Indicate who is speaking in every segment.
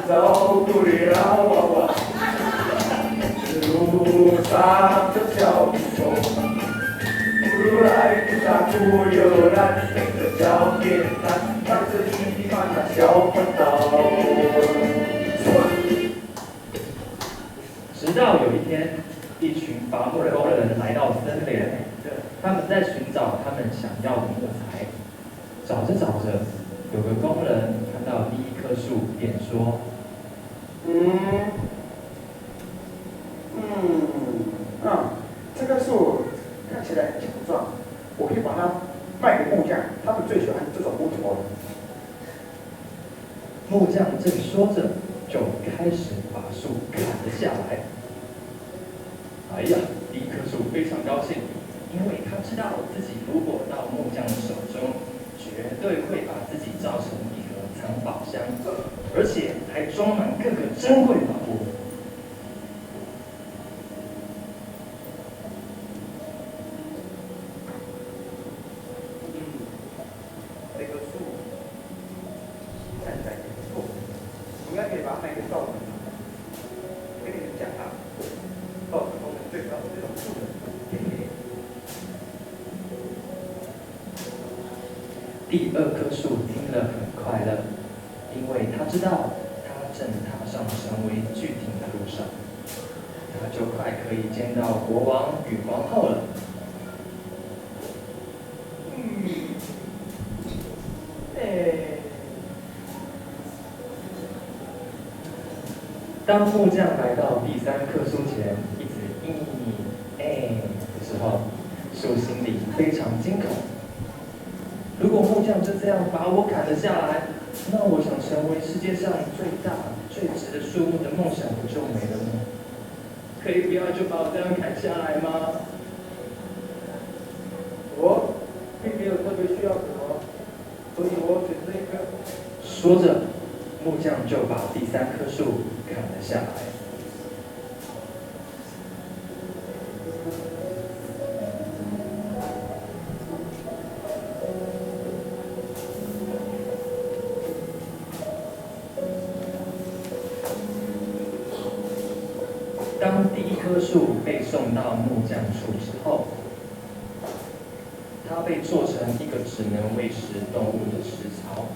Speaker 1: 照顾了娃娃，路上的小皮球，不来不打不游览，背着小扁担，带着一地满那小环岛。
Speaker 2: 直到有一天，一群伐木工人来到森林，他们在寻找他们想要的木材。找着找着，有个工人看到第一棵树，便说：“
Speaker 1: 这棵树看起来很强壮，我可以把它卖给木匠，他们最喜欢这种木头。”
Speaker 2: 木匠正说着，就开始把树砍了下来。哎呀，第一棵树非常高兴，因为他知道自己如果到木匠手中，绝对会把自己造成一盒藏宝箱，而且还装满各个珍贵宝物。
Speaker 1: 这棵树看起来也不错，应该可以把它卖给稻草人。我跟你们讲啊，稻草工人最喜欢这种树的。
Speaker 2: 第二棵树听了很快乐，因为他知道他正踏上成为巨艇的路上，他就快可以见到国王与皇后了。当木匠来到第三棵树前，一直的时候，树心里非常惊恐。如果木匠就这样把我砍了下来，那我想成为世界上最大、最值的树木的梦想不就没了吗？可以不要就把我这样砍下来吗？
Speaker 1: 我并没有特别需要什么，所以我选这一棵。
Speaker 2: 说着，木匠就把第三棵树砍了下来。当第一棵树被送到木匠处之后，它被做成一个只能喂食动物的食槽。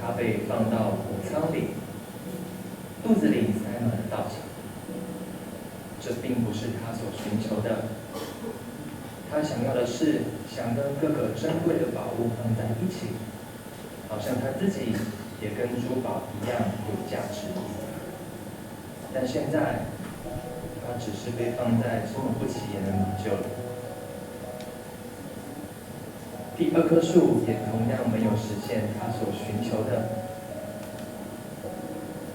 Speaker 2: 它被放到谷仓里，肚子里塞满了稻草。这并不是他所寻求的。他想要的是想跟各个珍贵的宝物放在一起，好像他自己也跟珠宝一样有价值。但现在，它只是被放在这么不起眼的马厩里。第二棵树也同样没有实现他所寻求的，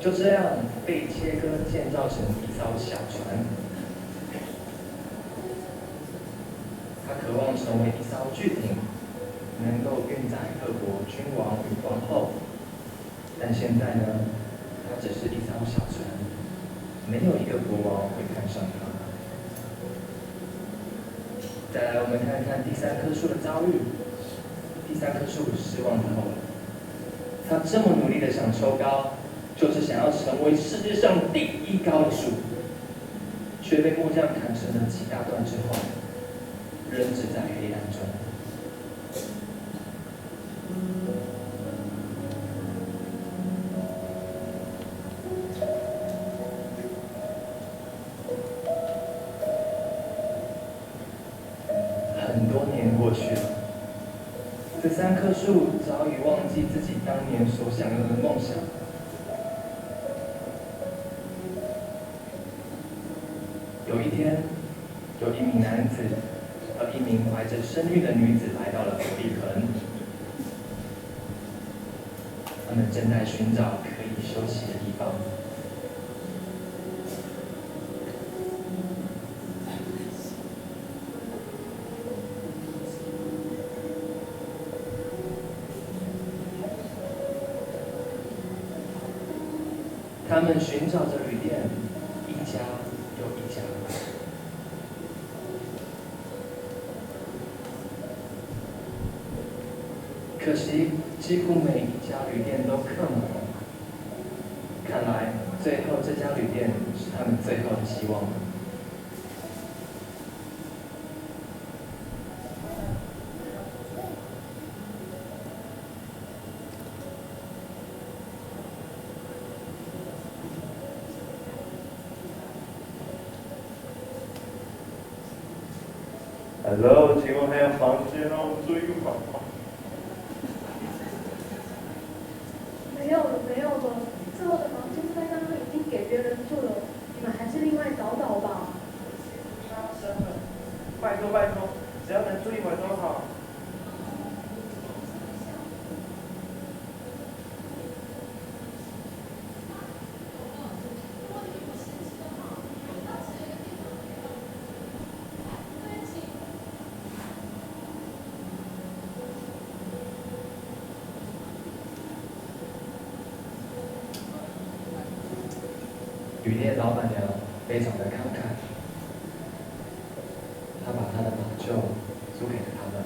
Speaker 2: 就这样被切割建造成一艘小船。他渴望成为一艘巨艇，能够运载各国君王与皇后。但现在呢，它只是一艘小船，没有一个国王会看上它。再来，我们看看第三棵树的遭遇。第三棵树失望透了，他这么努力的想抽高，就是想要成为世界上第一高的树，却被木匠砍成了几大段之后，扔掷在黑暗中。很多年过去了，这三棵树早已忘记自己当年所想要的梦想。有一天，有一名男子和一名怀着身孕的女子来到了伯利恒，他们正在寻找可以休息的地方。他们寻找着旅店，一家又一家。可惜，几乎每一家旅店都客满了。最后这家旅店是他们最后的希望。
Speaker 3: Hello，请问还有房间让我住一晚吗？
Speaker 4: 没有了，没有了，最后的房间在刚刚已经给别人住了，你们还是另外找找吧。
Speaker 1: 发生了，拜托拜托，只要能住一晚都好。
Speaker 2: 旅店老板娘非常的慷慨，她把她的马厩租给了他们。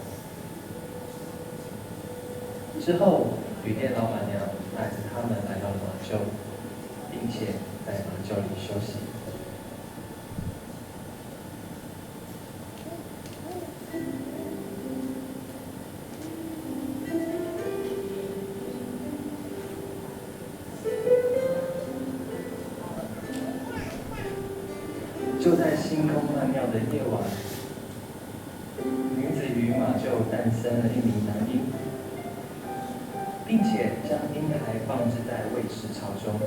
Speaker 2: 之后，旅店老板娘带着他们来到了马厩，并且在马厩里休息。就在星空曼妙的夜晚，女子与马厩诞生了一名男婴，并且将婴孩放置在喂食槽中。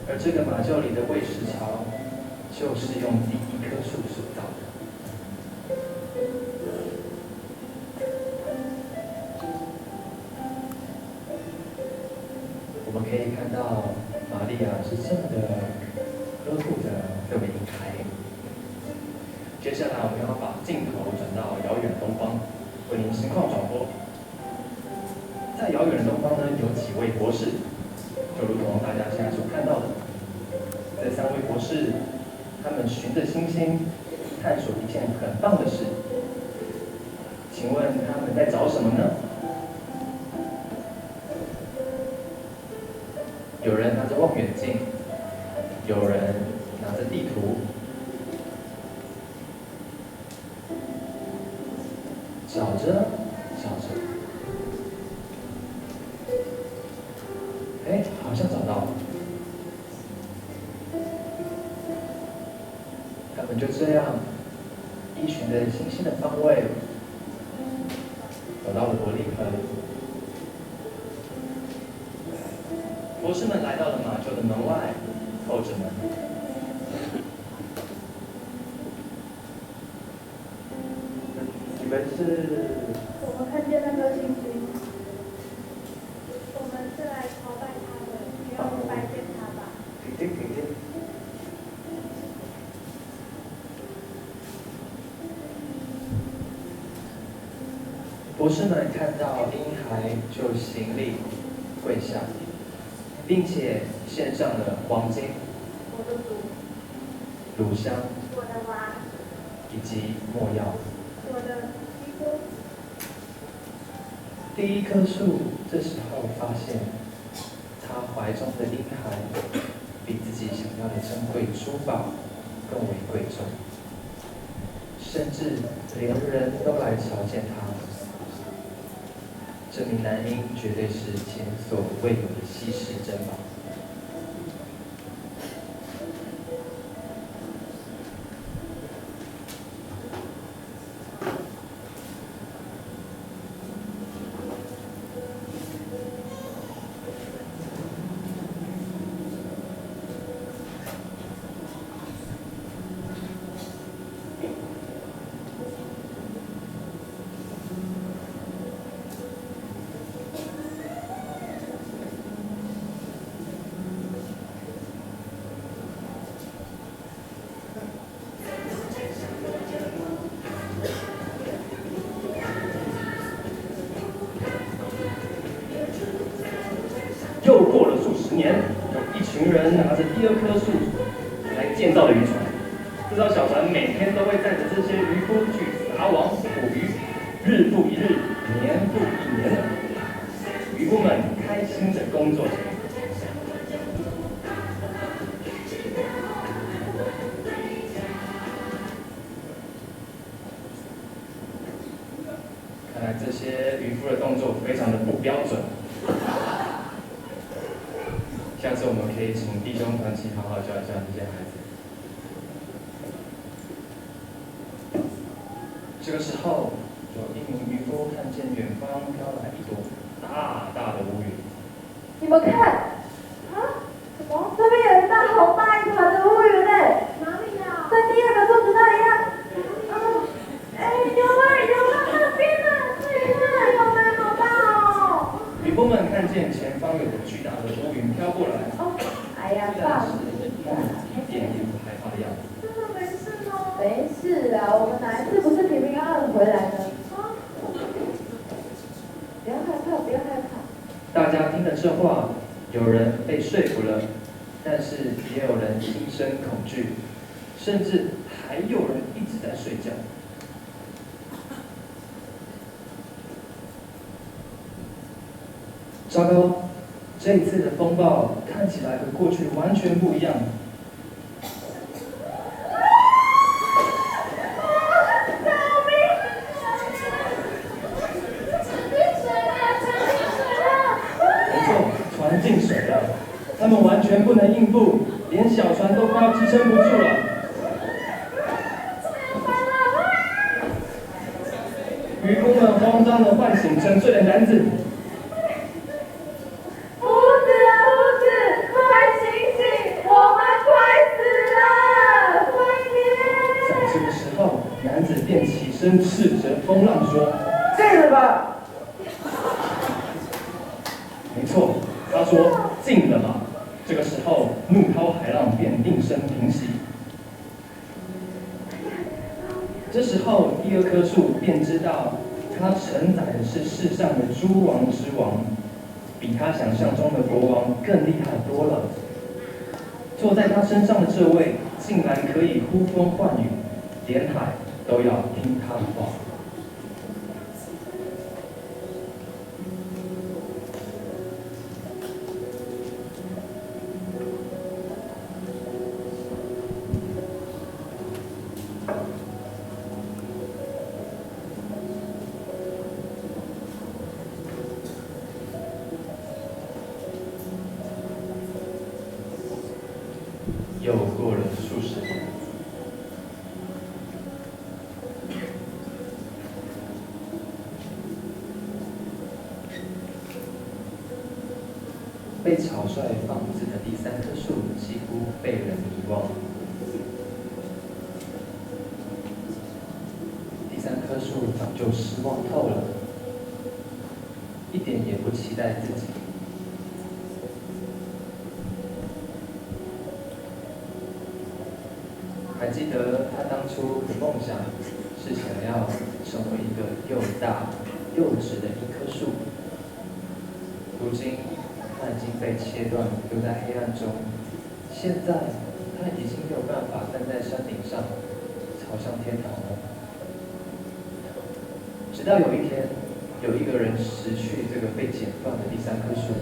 Speaker 2: 而这个马厩里的喂食槽，就是用第一棵树塑造的。我们可以看到玛利亚是这么的呵护着这位婴孩。接下来，我们要把镜头转到遥远的东方，为您实况转播。在遥远的东方呢，有几位博士，就如同大家现在所看到的，这3位博士，他们循着星星，探索一件很棒的事。请问他们在找什么呢？有人拿着望远镜，有人拿着地图，找着找着，哎，好像找到了。他们就这样依循着星星的方位，走到了伯利恒。博士们来到了马厩的门外，扣着门。
Speaker 1: 你们是？
Speaker 4: 我们看见那颗星星，我们是来朝拜他的，你要去拜见他吧。
Speaker 1: 请进，请进。
Speaker 2: 博士们看到婴孩就行礼跪下，并且献上了黄金、
Speaker 4: 我的主，
Speaker 2: 乳香
Speaker 4: 我的娃，
Speaker 2: 以及没药。
Speaker 4: 我的基督。
Speaker 2: 第一棵树这时候发现，他怀中的婴孩比自己想要的珍贵珠宝更为贵重，甚至连人都来朝见他。这名男婴绝对是前所未有的稀世珍宝。又过了数十年，有一群人拿着第2棵树来建造的渔船。这艘小船每天都会载着这些渔夫去撒网捕鱼，日复一日，年复一年。渔夫们开心的工作着。下次我们可以请弟兄团契好好教一教这些孩子。这个时候，有一名渔夫看见远方飘来一朵大大的乌云。
Speaker 5: 你们看，
Speaker 4: 啊？什么？
Speaker 5: 这边有一大好大一团的乌云嘞，
Speaker 4: 哪里呀？
Speaker 5: 在第二个柱子那里呀。有那边呢，这里呢，有没好大哦。
Speaker 2: 渔夫们看见前方有个巨大的乌云飘过来，
Speaker 5: 哎呀，
Speaker 2: 但是
Speaker 5: 放心
Speaker 2: 一点也不害怕的样子。
Speaker 4: 真的没事吗？
Speaker 5: 没事啊，我们哪一次不是平平安安回来的？
Speaker 4: 啊？
Speaker 5: 不要害怕，不要害怕。
Speaker 2: 大家听了这话，有人被说服了，但是也有人心生恐惧，甚至还有人一直在睡觉。糟糕，这一次的风暴看起来和过去完全不一样。没错，船进水了，他们完全不能应付，连小船都快要支撑不住了。渔夫们慌张地唤醒沉睡的男子。男子便起身斥责风浪说：“
Speaker 5: 进了吧！”
Speaker 2: 没错，他说：“进了吧！”这个时候，怒涛海浪便应声平息。这时候，第二棵树便知道，它承载的是世上的诸王之王，比他想象中的国王更厉害多了。坐在他身上的这位，竟然可以呼风唤雨，连海都要听他的话。又过了数十年。被草率放置的第三棵树几乎被人遗忘。第三棵树早就失望透了，一点也不期待自己。还记得他当初的梦想是想要成为一个又大又直的一棵树，如今它已经被切断，留在黑暗中。现在它已经没有办法站在山顶上，朝向天堂了。直到有一天，有一个人拾去这个被剪断的第三棵树，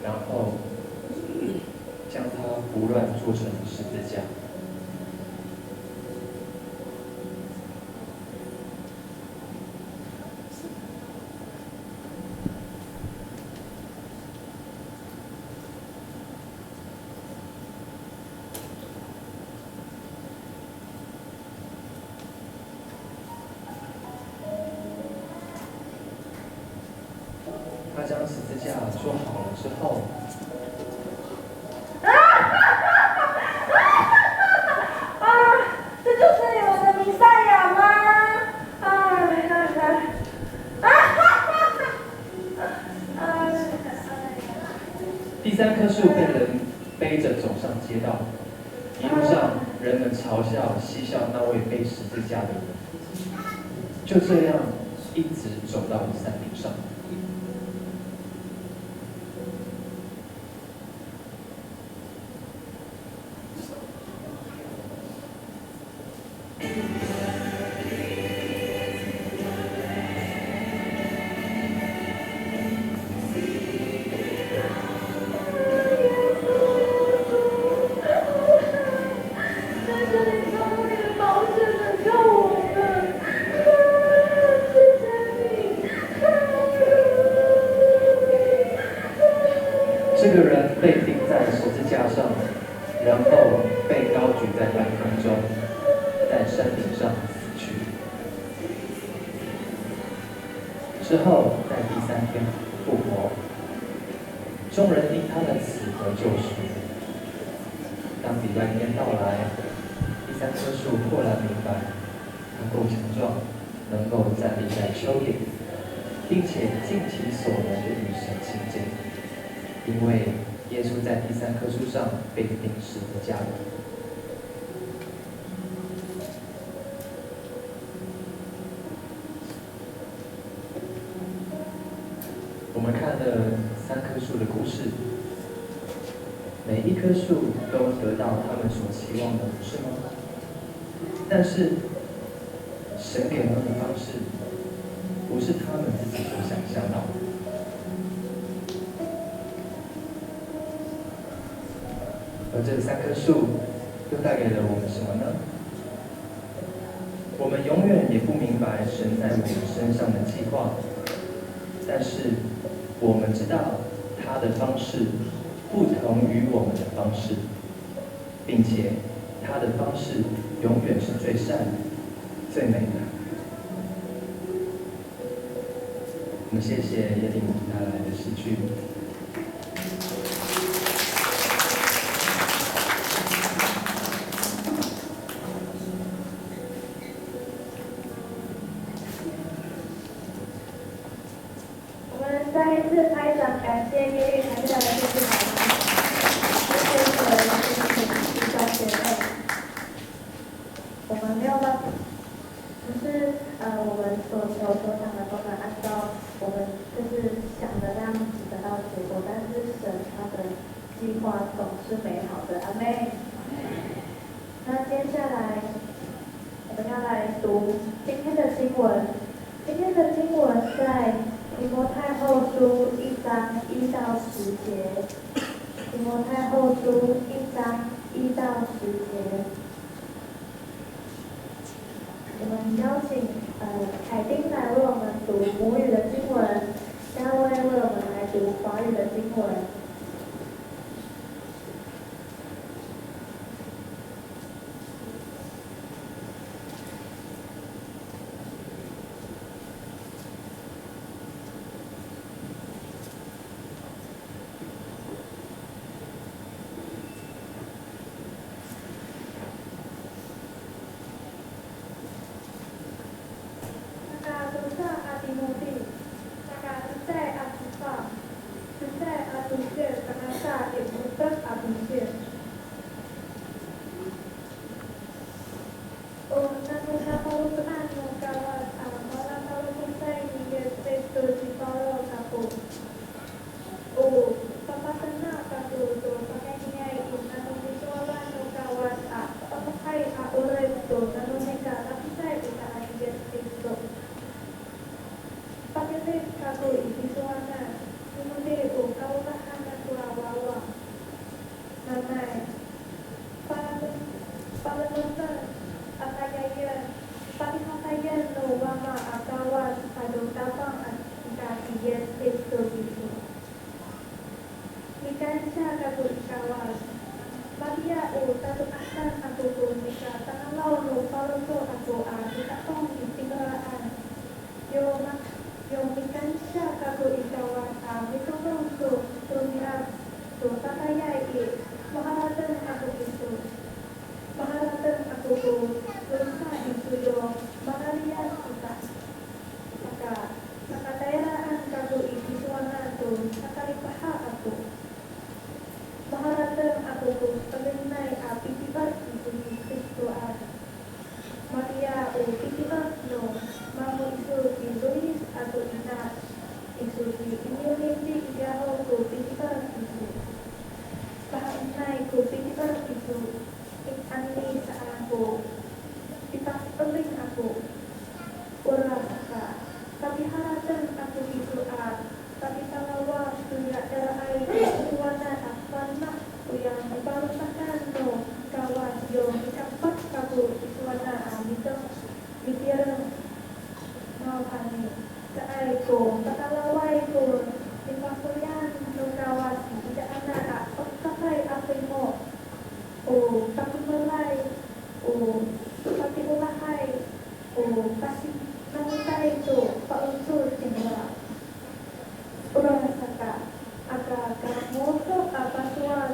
Speaker 2: 然后将它胡乱做成十字架。他将十字架做好了之后，
Speaker 5: 这就是你们的弥赛亚吗？
Speaker 2: 第三棵树被人背着走上街道，一路上人们嘲笑、嬉笑那位背十字架的人，就这样一直走到了山顶上。这个人被钉在十字架上，然后被高举在半空中，在山顶上死去。之后在第3天复活，众人因他的死得救赎。当礼拜天到来，第3棵树豁然明白，他够强壮，能够站立在丘陵，并且尽其所能的与神亲近，因为耶稣在第3棵树上被钉十字架了。我们看了3棵树的故事，每一棵树都得到他们所期望的，不是吗？但是神给他们的方式，不是他们自己所想象到的。而这3棵树又带给了我们什么呢？我们永远也不明白神在我们身上的计划，但是我们知道他的方式不同于我们的方式，并且他的方式永远是最善、最美的。我们谢谢叶定带来的诗句。
Speaker 5: 我们再一次拍掌，感谢叶玉台下的弟兄们，谢谢所有的弟兄姐妹。我们没有办法，不是我们所求所想的都能按照我们就是想的那样子得到结果，但是神他的计划总是美好的，阿妹。那接下来我们要来读今天的经文，今天的经文在提摩太后书1章1到10节，提摩太后书1章1到10节。我们邀请凯丁来为我们读母语的经文，嘉威为我们来读华语的经文。Maria o titipas no mamu isu di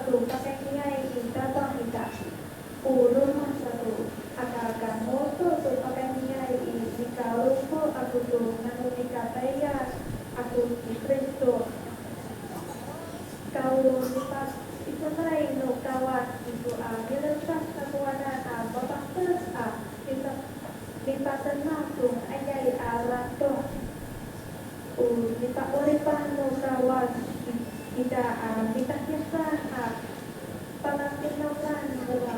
Speaker 5: tu pakainya datang kita. Ulu masaku akan moto tu pakainya jika lupa aku tu nanti kaya aku di Kristo. Kau lipat itu lain no kawan itu bila lepas kawanan bapak terus lipat tenang tu ayai rato. Lipat oleh no kawan kita kisah panapinawan mula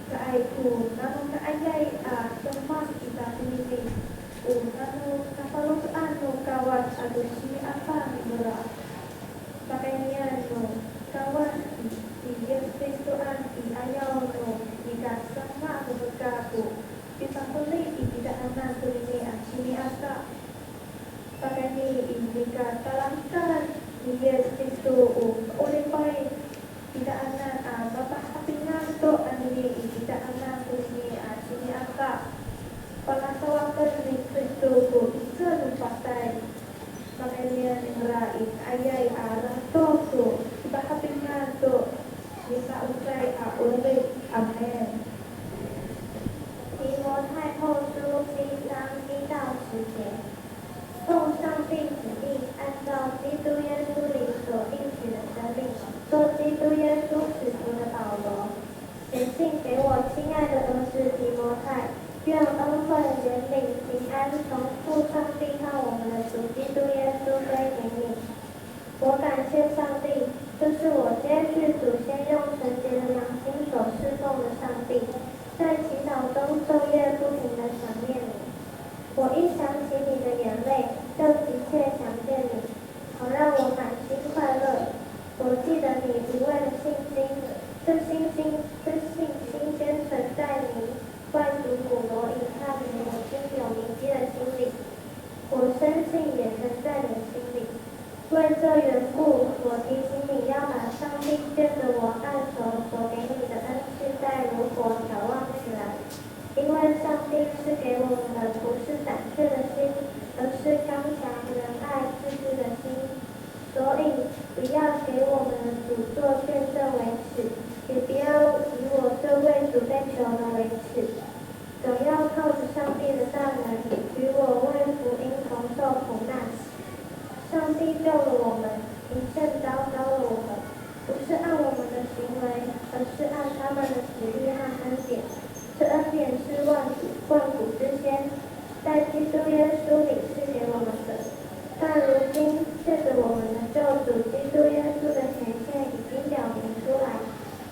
Speaker 5: kaiku nanu kaayay tempat kita sendiri nanu kapaluan no kawan adu sini apa mula pakainya no kawan di Kristoan di ayaw no jika sama beberkaku kita boleh tidak anak ini sini apa pakainya jika talangkan Yes, itu oleh baik tidak anak bapak apingan tu ini tidak anak ini sini apa pengetahuan dari Kristo itu pasal makanya ngerai ayai tu bapak apingan tu bisa usai oleh amen.
Speaker 6: 提摩太后书第3、1到10节。奉上帝旨意，按照基督耶稣里所应许的真理，做基督耶稣使徒的保罗，写信给我亲爱的儿子提摩太，愿恩惠、怜悯、平安从父上帝和我们的主基督耶稣归给你。我感谢上帝，这是我接续祖先用纯洁的良心所侍奉的上帝，在祈祷中昼夜不停地想念你。我一想起你的眼泪，就急切想见你，好让我满心快乐。我记得你无畏的信心，这信心坚存在你外祖母罗以撒里母亲有尼基的心里，我深信也曾在你心里。为这缘故，我提醒你要把上帝借着我按手所给你的恩赐再如火眺望起来。因为上帝是给我们的不是胆怯的心，而是刚强、仁爱、自制的心。所以不要给我们的主做见证为耻，也不要以我这为主被囚的为耻，总要靠着上帝的大能，与我为福音同受苦难。上帝救了我们，一圣召了我们，不是按我们的行为，而是按他们的旨意和恩典。这恩典是万古之先，在基督耶稣里是给我们的。但如今借着我们的救主基督耶稣的显现已经表明出来，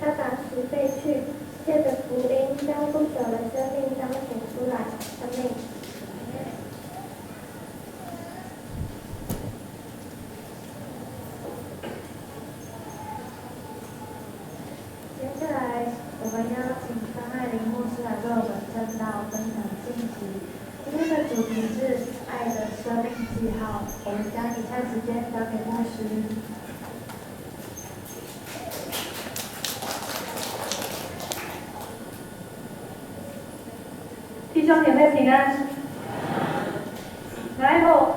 Speaker 6: 他把死废去，借着福音将不朽的生命彰显出来。阿们。
Speaker 5: 接下来我们邀请张爱玲牧师来为我们正道分享信息。今天的主题是爱的生命记号，我们将以下时间交给牧师。
Speaker 4: 弟兄姐妹平安，来后，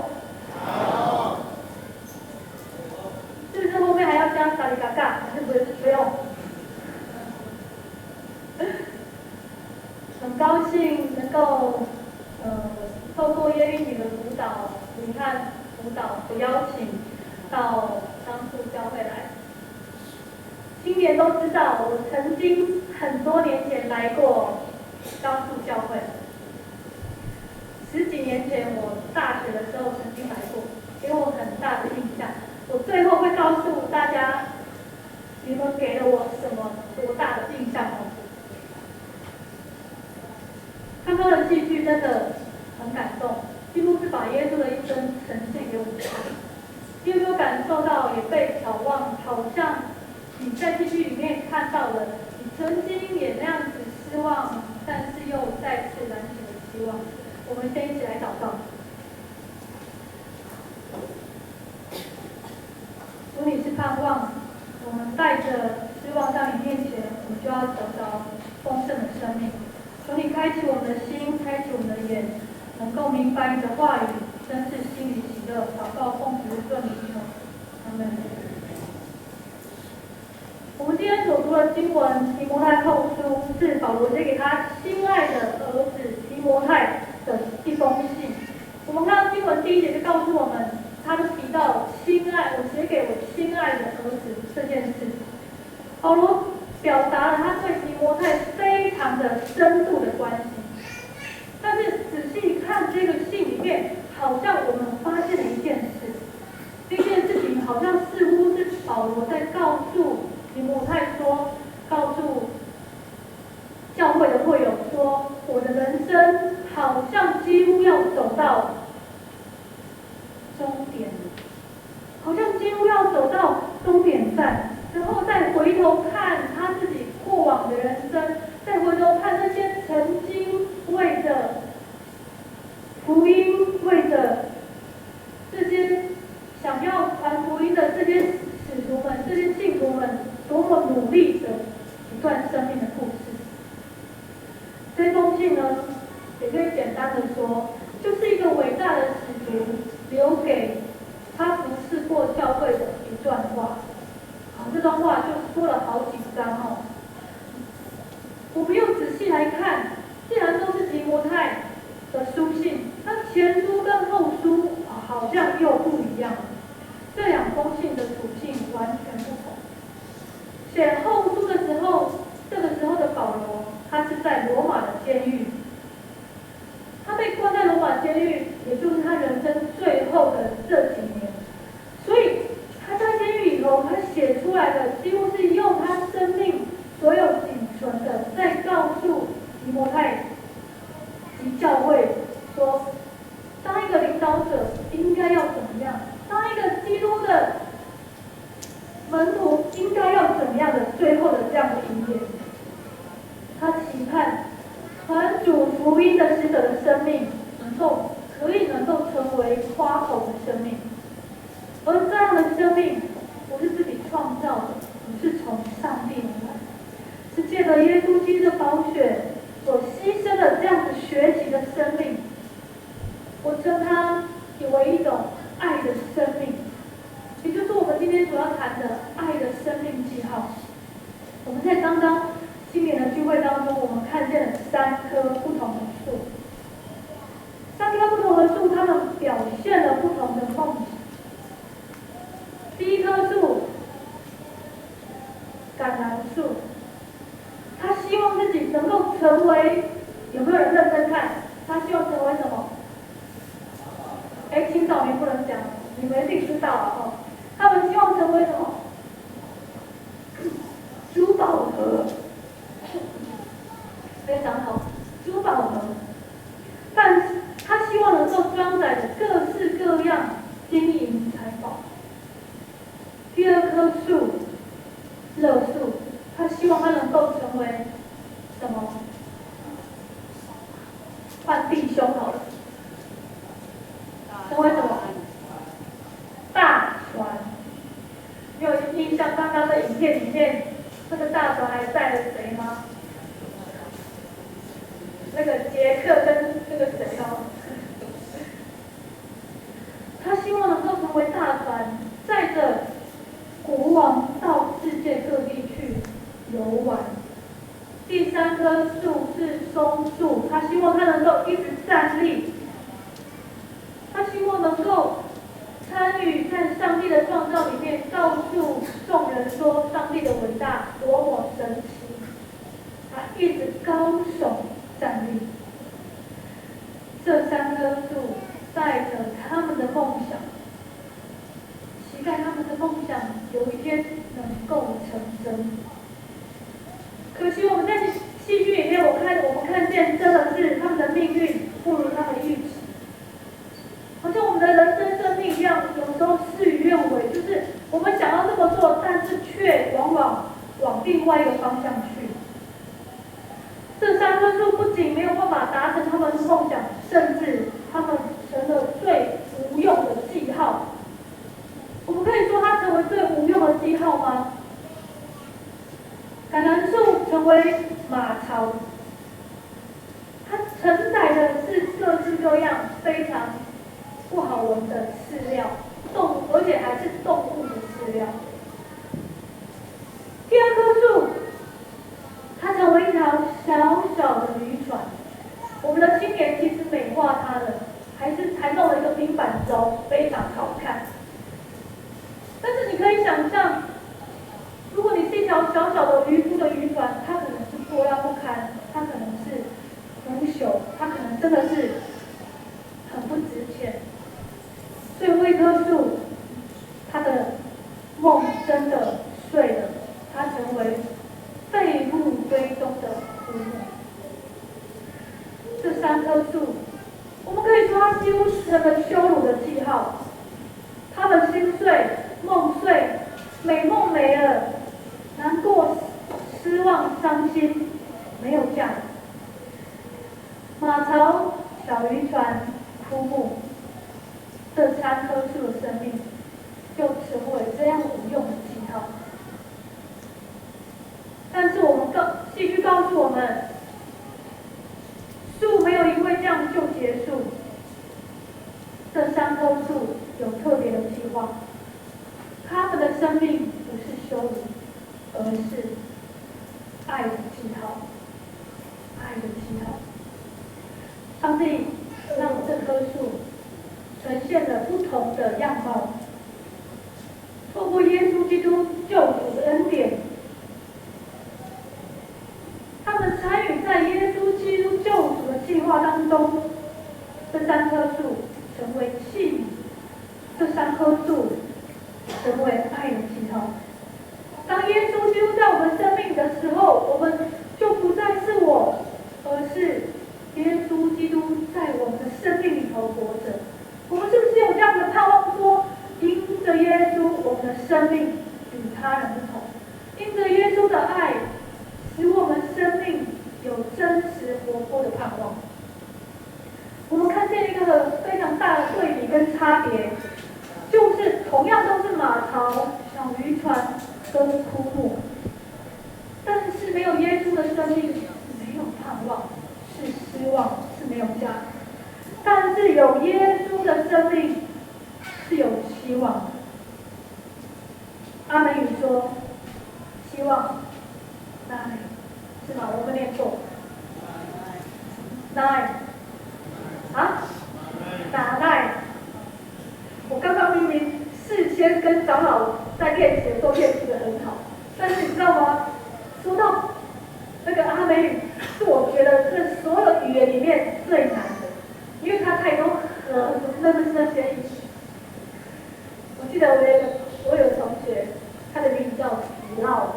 Speaker 4: 是不是后面还要加嘎里嘎嘎？还是不用？很高兴能够透过耶运女的辅导，你看辅导的邀请到当初教会来。青年都知道，我曾经很多年前来过当初教会。10几年前，我大学的时候曾经来过，给我很大的印象。我最后会告诉大家，你们给了我什么多大的印象哦？刚刚的戏剧真的很感动，几乎是把耶稣的一生呈现给我们看。因为我感受到，也被眺望，好像你在戏剧里面看到了，你曾经也那样子失望，但是又再次燃起了希望。我们先一起来祷告。主，你是盼望，我们带着失望到你面前，我们就要得着丰盛的生命。求你开启我们的心，开启我们的眼，能够明白你的话语，真是心里喜乐。祷告奉主耶稣的名求，阿门。了经文提摩太后书是保罗写给他心爱的儿子提摩太的一封信。我们看到经文第1节就告诉我们，他就提到心爱，我写给我心爱的儿子这件事。保罗表达了他对提摩太非常的深度的关心。但是仔细看这个信里面，好像我们发现了一件事，这件事情好像似乎是保罗在告诉提摩太说，告诉教会的会友说，我的人生好像几乎要走到终点了，好像几乎要走到终点站，然后再回头看他自己过往的人生，再回头看那些曾经为着福音，为着这些想要传福音的这些使徒们、这些信徒们多么努力的一段生命的故事。这封信呢，也可以简单的说，就是一个伟大的使徒留给他服侍过教会的一段话。好，这段话就说了好几章哦。我们又仔细来看，既然都是提摩太的书信，那前书跟后书好像又不一样。这2封信的属性完全不同。写后书的时候，这个时候的保罗，他是在罗马的监狱，他被关在罗马监狱，也就是他人生最后的这几年。所以他在监狱里头，他写出来的几乎是用他生命所有仅存的，在告诉提摩太及教会说，当一个领导者应该要怎么样，当一个基督的门徒应该要怎么样的最后的这样的一页。他期盼传主福音的使者的生命能够成为夸口的生命，而这样的生命不是自己创造的，而是从上帝而来，是借着耶稣基督的宝血所牺牲的这样子学习的生命。我称它为一种爱的生命，也就是我们今天所要谈的爱的生命记号。我们在刚刚今年的聚会当中，我们看见了3棵不同的树，3棵不同的树，它们表现了不同的梦想。第一棵树，橄榄树，他希望自己能够成为，有没有人认真看？他希望成为什么？青少年不能讲，你们一定知道了哦。他们希望成为什么？珠宝盒，非常好，珠宝盒。但他希望能够装载着各式各样金银财宝。第2棵树，乐树，他希望他能够成为什么？换弟兄好了，成为什么？大船。你有印象刚刚的影片里面，那个大船还载了谁吗？那个杰克跟那个谁哦。他希望能够成为大船，载着国王到世界各地去游玩。第3棵树是松树，他希望他能够一直站立，他希望能够参与在上帝的创造里面，告诉众人说上帝的伟大多么神奇。他一直高手站立。这3棵树带着他们的梦想，期待他们的梦想有一天能够成真。可惜我们在戏剧里面，我们看见真的是他们的命运不如他们预期，好像我们的人生命一样，有时候事与愿违，就是我们想要这么做，但是却往往往另外一个方向去。这3棵树不仅没有办法达成他们的梦想，甚至他们成了最无用的记号。我们可以说它成为最无用的记号吗？橄榄树成为马槽，它承载的是各式各样非常不好闻的饲料，而且还是动物的饲料。第2棵树是爱的记号，爱的记号。上帝让这棵树呈现了不同的样貌，透过耶稣基督救赎的恩典，他们参与在耶稣基督救赎的计划当中。这3棵树成为器皿，这3棵树成为爱的记号。当耶稣基督在我们生命的时候，我们就不再是我，而是耶稣基督在我们的生命里头活着。我们是不是有这样的盼望说，因着耶稣，我们的生命与他人不同；因着耶稣的爱，使我们生命有真实活泼的盼望。我们看见一个非常大的对比跟差别，就是同样都是马槽、小渔船跟枯木，但是没有耶稣的生命没有盼望，是失望，是没有价值。但是有耶稣的生命是有希望。阿门语说，希望，哪里？是吗？我们念错。哪里？啊？哪来？我刚刚明明事先跟长老在练习的时候练习得很好，但是你知道吗？说到那个阿美语，是我觉得是所有语言里面最难的，因为它太多真的是那些意思。我记得我有个同学，他的名字叫皮奥，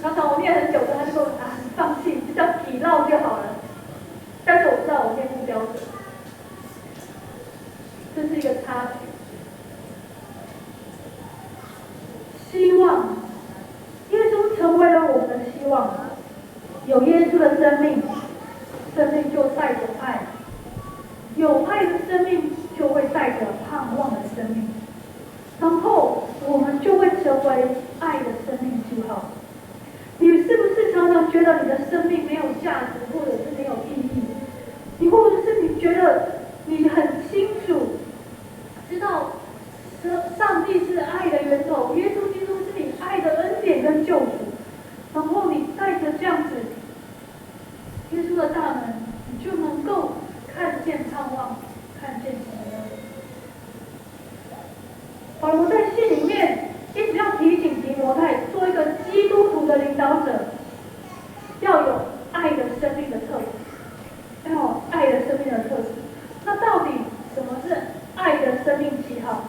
Speaker 4: 常常我念很久之后，他就说啊，你放弃，就叫皮烙就好了。但是我知道我念不标准，这是一个差距。希望，耶稣成为了我们的希望。有耶稣的生命，生命就带着爱；有爱的生命，就会带着盼望的生命。然后我们就会成为爱的生命记号。你是不是常常觉得你的生命没有价值，或者是没有意义？你或者是你觉得你很清楚知道上帝是爱的源头，耶稣基督是你爱的恩典跟救赎，然后你带着这样子耶稣的大能，你就能够看见盼望，看见神的恩。保罗在信里面一直要提醒提摩太，做一个基督徒的领导者，要有爱的生命的特质，要有爱的生命的特质。那到底什么是爱的生命记号？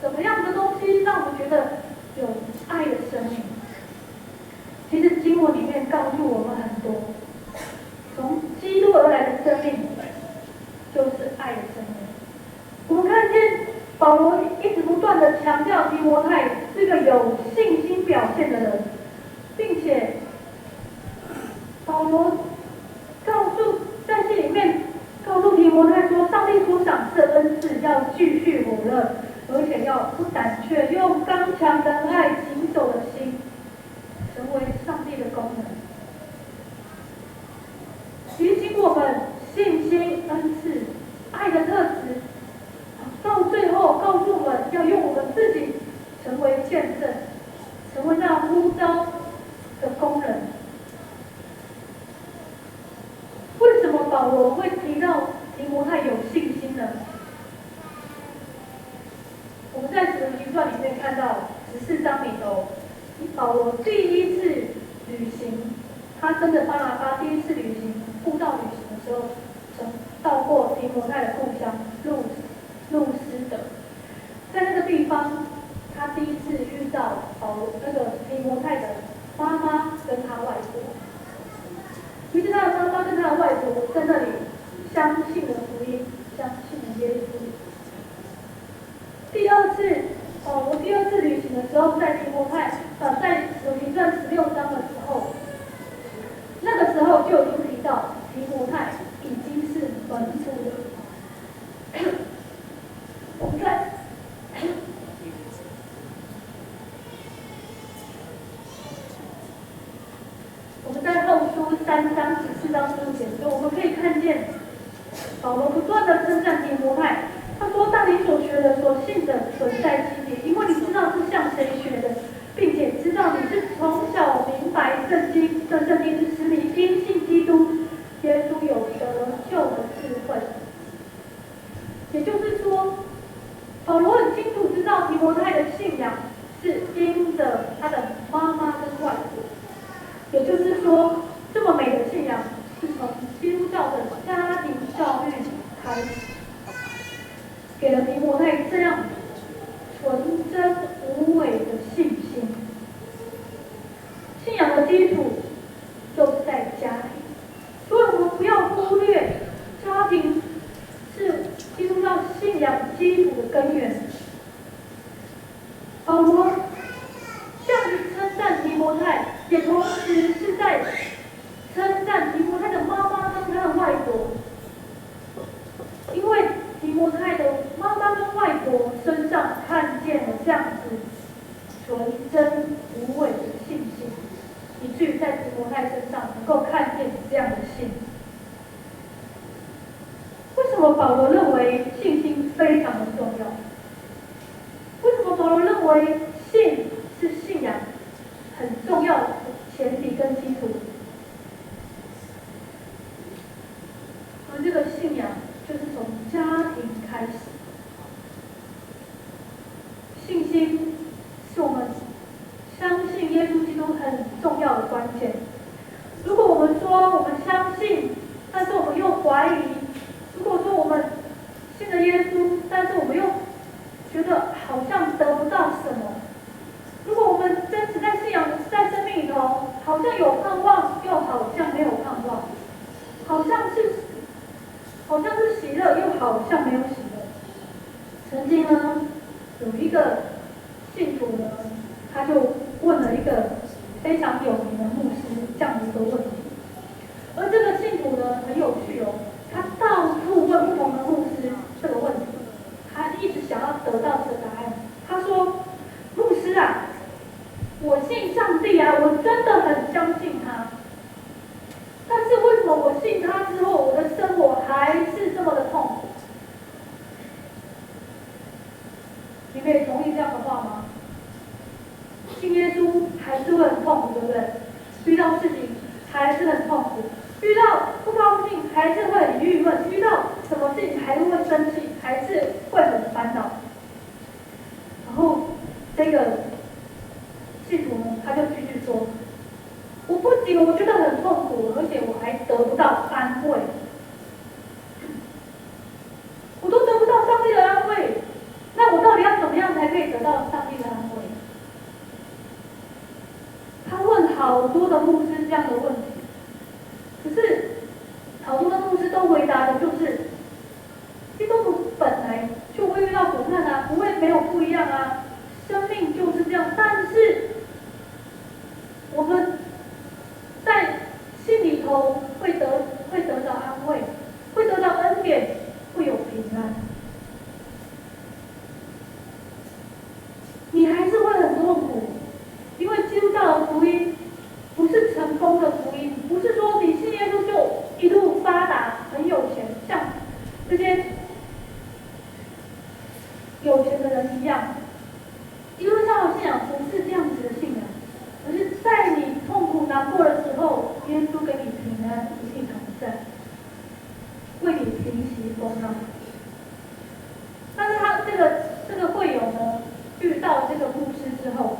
Speaker 4: 什么样的东西让我们觉得有爱的生命？其实经文里面告诉我们很多，从基督而来的生命就是爱的生命。我们看见保罗一直不断的强调提摩太是个有信心表现的人，并且保罗在信里面告诉提摩太说，上帝所赏赐的恩赐要继续火热，而且要不胆怯，用刚强仁爱行走的心，成为上帝的功能，提醒我们信心、恩赐、爱的特质。到最后告诉我们要用我们自己成为见证，成为那呼召的工人。为什么保罗会提到提摩太有信心呢？我们在使徒行传里面看到14章里头，保罗第一次旅行，他跟着巴拿巴第一次旅行布道旅行的时候，到过提摩太的故乡路斯德，在那个地方，他第一次遇到提摩太的妈妈跟他外婆。于是他的妈妈跟他的外婆在那里相信了福音，相信了耶稣。第二次旅行的时候，在提摩太在使徒行传16章的时候，那个时候就已经提到提摩太已经是门徒了。我们在后书3章14章15节的时候，我们可以看见保罗不断的称赞提摩太，他说：“但你所学的、所信的，存在心里，因为你知提摩太的信仰是因着他的妈妈跟外婆，也就是说，这么美的信仰是从基督教的家庭教育开始，给了提摩太这样纯真无伪的信心。信仰的基础就是在家庭，所以我们不要忽略家庭是基督教信仰基础的根源。保罗这样子称赞提摩太，也同时是在称赞提摩太的妈妈跟他的外婆，因为提摩太的妈妈跟外婆身上看见了这样子纯真无伪的信心，以至于在提摩太身上能够看见这样的信。为什么保罗认为信心非常的重要？为什么保罗认为信是信仰很重要的前提跟基础？而这个信仰就是从家庭开始。信心是我们相信耶稣基督很重要的关键。如果我们说我们相信，但是我们又怀疑；如果说我们信了耶稣，但是我们又觉得好像得不到什么；如果我们真实在信仰在生命里头，好像有盼望，又好像没有盼望，好像是喜乐，又好像没有喜乐。曾经呢，有一个信徒呢，他就问了一个非常有名的牧师这样的一个问题，而这个信徒呢很有趣哦，他到处问不同的牧师这个问题，他一直想要得到这个答案。他说：“牧师啊，我信上帝啊，我真的很相信他。但是为什么我信他之后，我的生活还是这么的痛苦？”你可以同意这样的话吗？信耶稣还是会很痛苦，对不对？遇到事情还是很痛苦，遇到不高兴还是会很郁闷，遇到什么事情还是会生气，还是会很烦恼。然后这个信徒呢，他就继续说：“我不仅我觉得很痛苦，而且我还得不到安慰，我都得不到上帝的安慰，那我到底要怎么样才可以得到上帝的安慰？”他问好多的牧师这样的问题，可是好多的牧师都回答的就是：基督徒本来就会遇到苦难啊，不会没有不一样啊，生命就是这样。但是我们在心里头会得到安慰，会得到恩典，会有平安。你还是会很痛苦，因为基督教的福音不是成功的福音，不是说你信耶稣就一路发达很有钱，像这些有钱的人一样。基督教的信仰不是这样子的信仰，而是在你痛苦难过的时候，耶稣给你平安，与你同在，为你平息风浪。但是他这个会友呢，遇到这个牧师之后，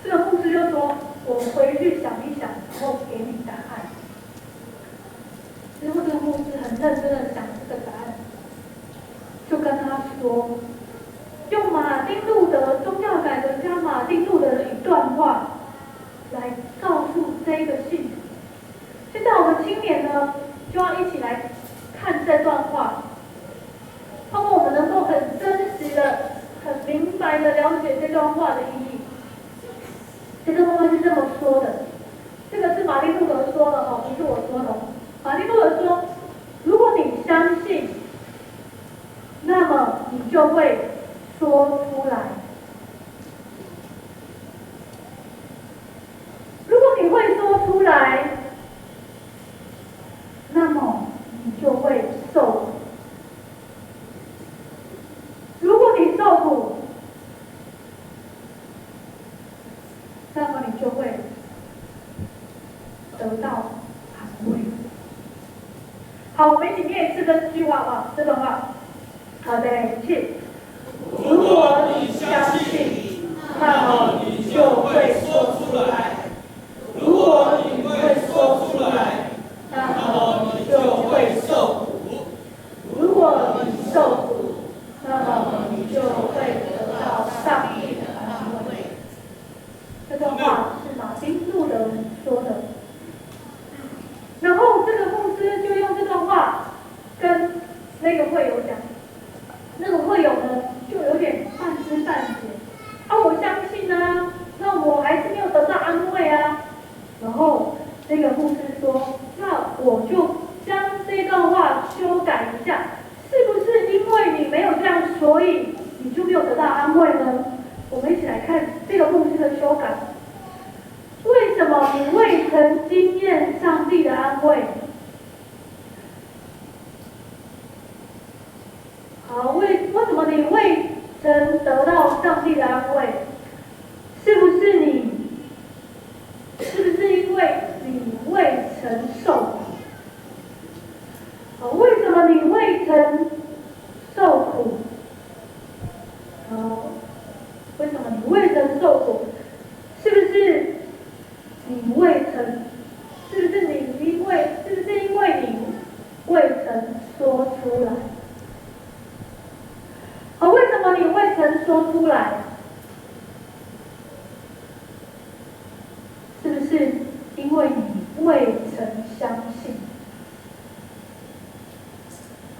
Speaker 4: 这个牧师就说：“我回去想一想，然后给你答案。”之后这个牧师很认真的想这个答案，就跟他说，用马丁路德宗教改革家马丁路德的一段话来告诉这个信徒。现在我们青年呢，就要一起来看这段话，盼望我们能够很真实的、很明白的了解这段话的意义。这段话是这么说的，这个是马丁路德说的哦，不是我说的。马丁路德说：“如果你相信，那么你就会说出来。如果你会说出来，那么你就会受苦。如果你受苦，那么你就会得到安慰。”好，我们一起念一次这句话啊，这段话。好的，一起。如果你相安慰呢？我们一起来看这个牧师的修改。为什么你未曾经验上帝的安慰？好，为什么你未曾得到上帝的安慰？是不是因为你未曾受苦？好，为什么你未曾受苦？好，为什么你未曾受苦？是不是因为你未曾说出来？好，为什么你未曾说出来？是不是因为你未曾相信？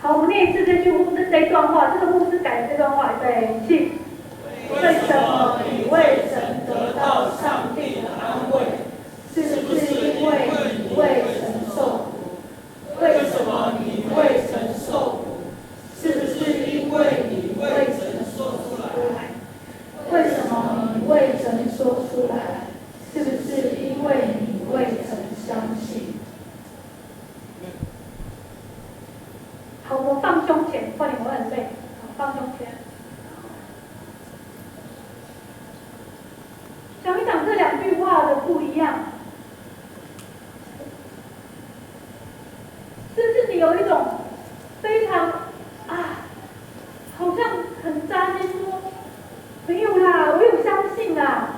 Speaker 4: 好，我们念一次这一段话，这个牧师改的这段话，对，请。
Speaker 7: 为什么你未曾得到上帝的安慰？是不是因为你未曾受苦？为什么你未曾受苦？是不是因为你未曾说出来？为什么你未曾说出来？是不是因为你未曾相信？
Speaker 4: 好，我放胸前，快点，我很累。好，放胸前。想一想这两句话的不一样，是不是你有一种非常好像很扎心说，没有啦，我有相信啦，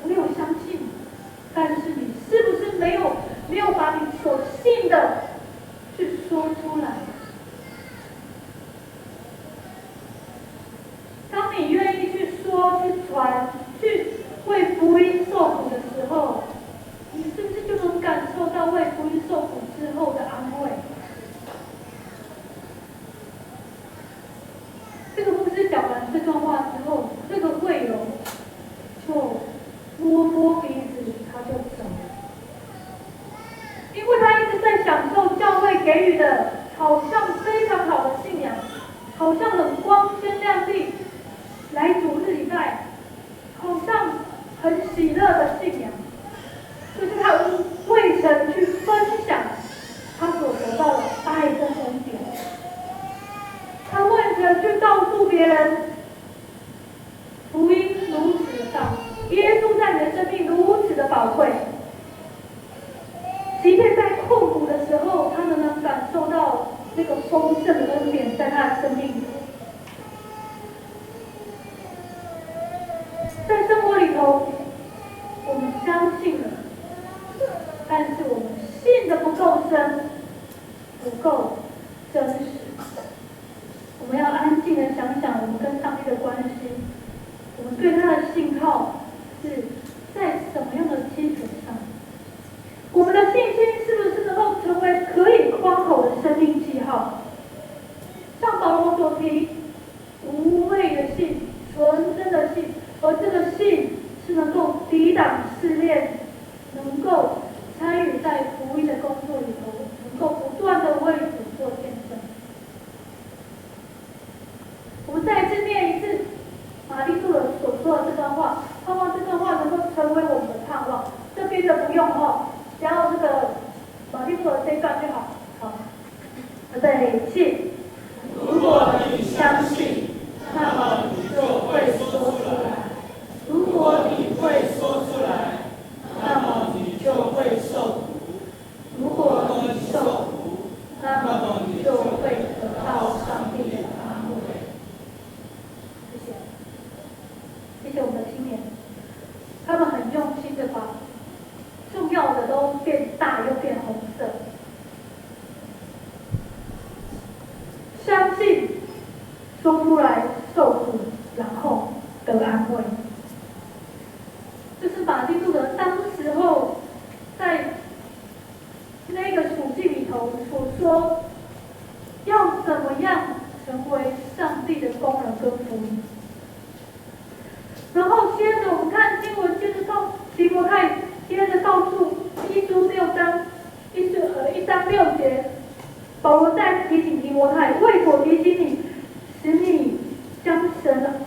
Speaker 4: 我有相信，但是你是不是没有把你所信的去说出来？当你愿意去说、去传、去为福音受苦的时候，你是不是就能感受到为福音受苦之后的安慰？这个牧师讲完这段话之后，这个会友就摸摸鼻子，他就走了，因为他一直在享受教会给予的好像非常好的信仰，好像很光鲜亮丽，来主日礼拜，好像很喜乐的信仰，就是他未曾去分享他所得到的爱跟恩典，他未曾去告诉别人福音如此的大，耶稣在你的生命如此的宝贵，即便在困苦的时候，他们能感受到那个丰盛的恩典在他的生命里。在生活里头，我们相信了，但是我们信的不够深，不够真实。我们要安静的想想我们跟上帝的关系，我们对他的信靠是在什么样的基础上？我们的信心是不是能够成为可以夸口的生命记号？像保罗所提，无畏的信，纯真的信。而这个信是能够抵挡试炼，能够参与在福音的工作里头，能够不断的为主做见证。我们再一次念一次马丁路德所说的这段话，盼望这段话能够成为我们的盼望。这边的不用只要这个马丁路德这一段就好。好，预备起。
Speaker 7: 如果你相信，那么你就会说出来。如果你会说出来，那么你就会受苦。如果你受苦，那么你就会得到上帝的安慰。
Speaker 4: 谢谢，谢谢我们的青年，他们很用心的把重要的都变大又变红色。相信，说出来受苦，然后得安慰。这是马丁路德当时候在那个处境里头所说，要怎么样成为上帝的工人跟福音。然后接着我们看经文，接着提摩太接着告诉一书6章1章6节，保罗在提醒提摩太，为所提醒你，使你将神的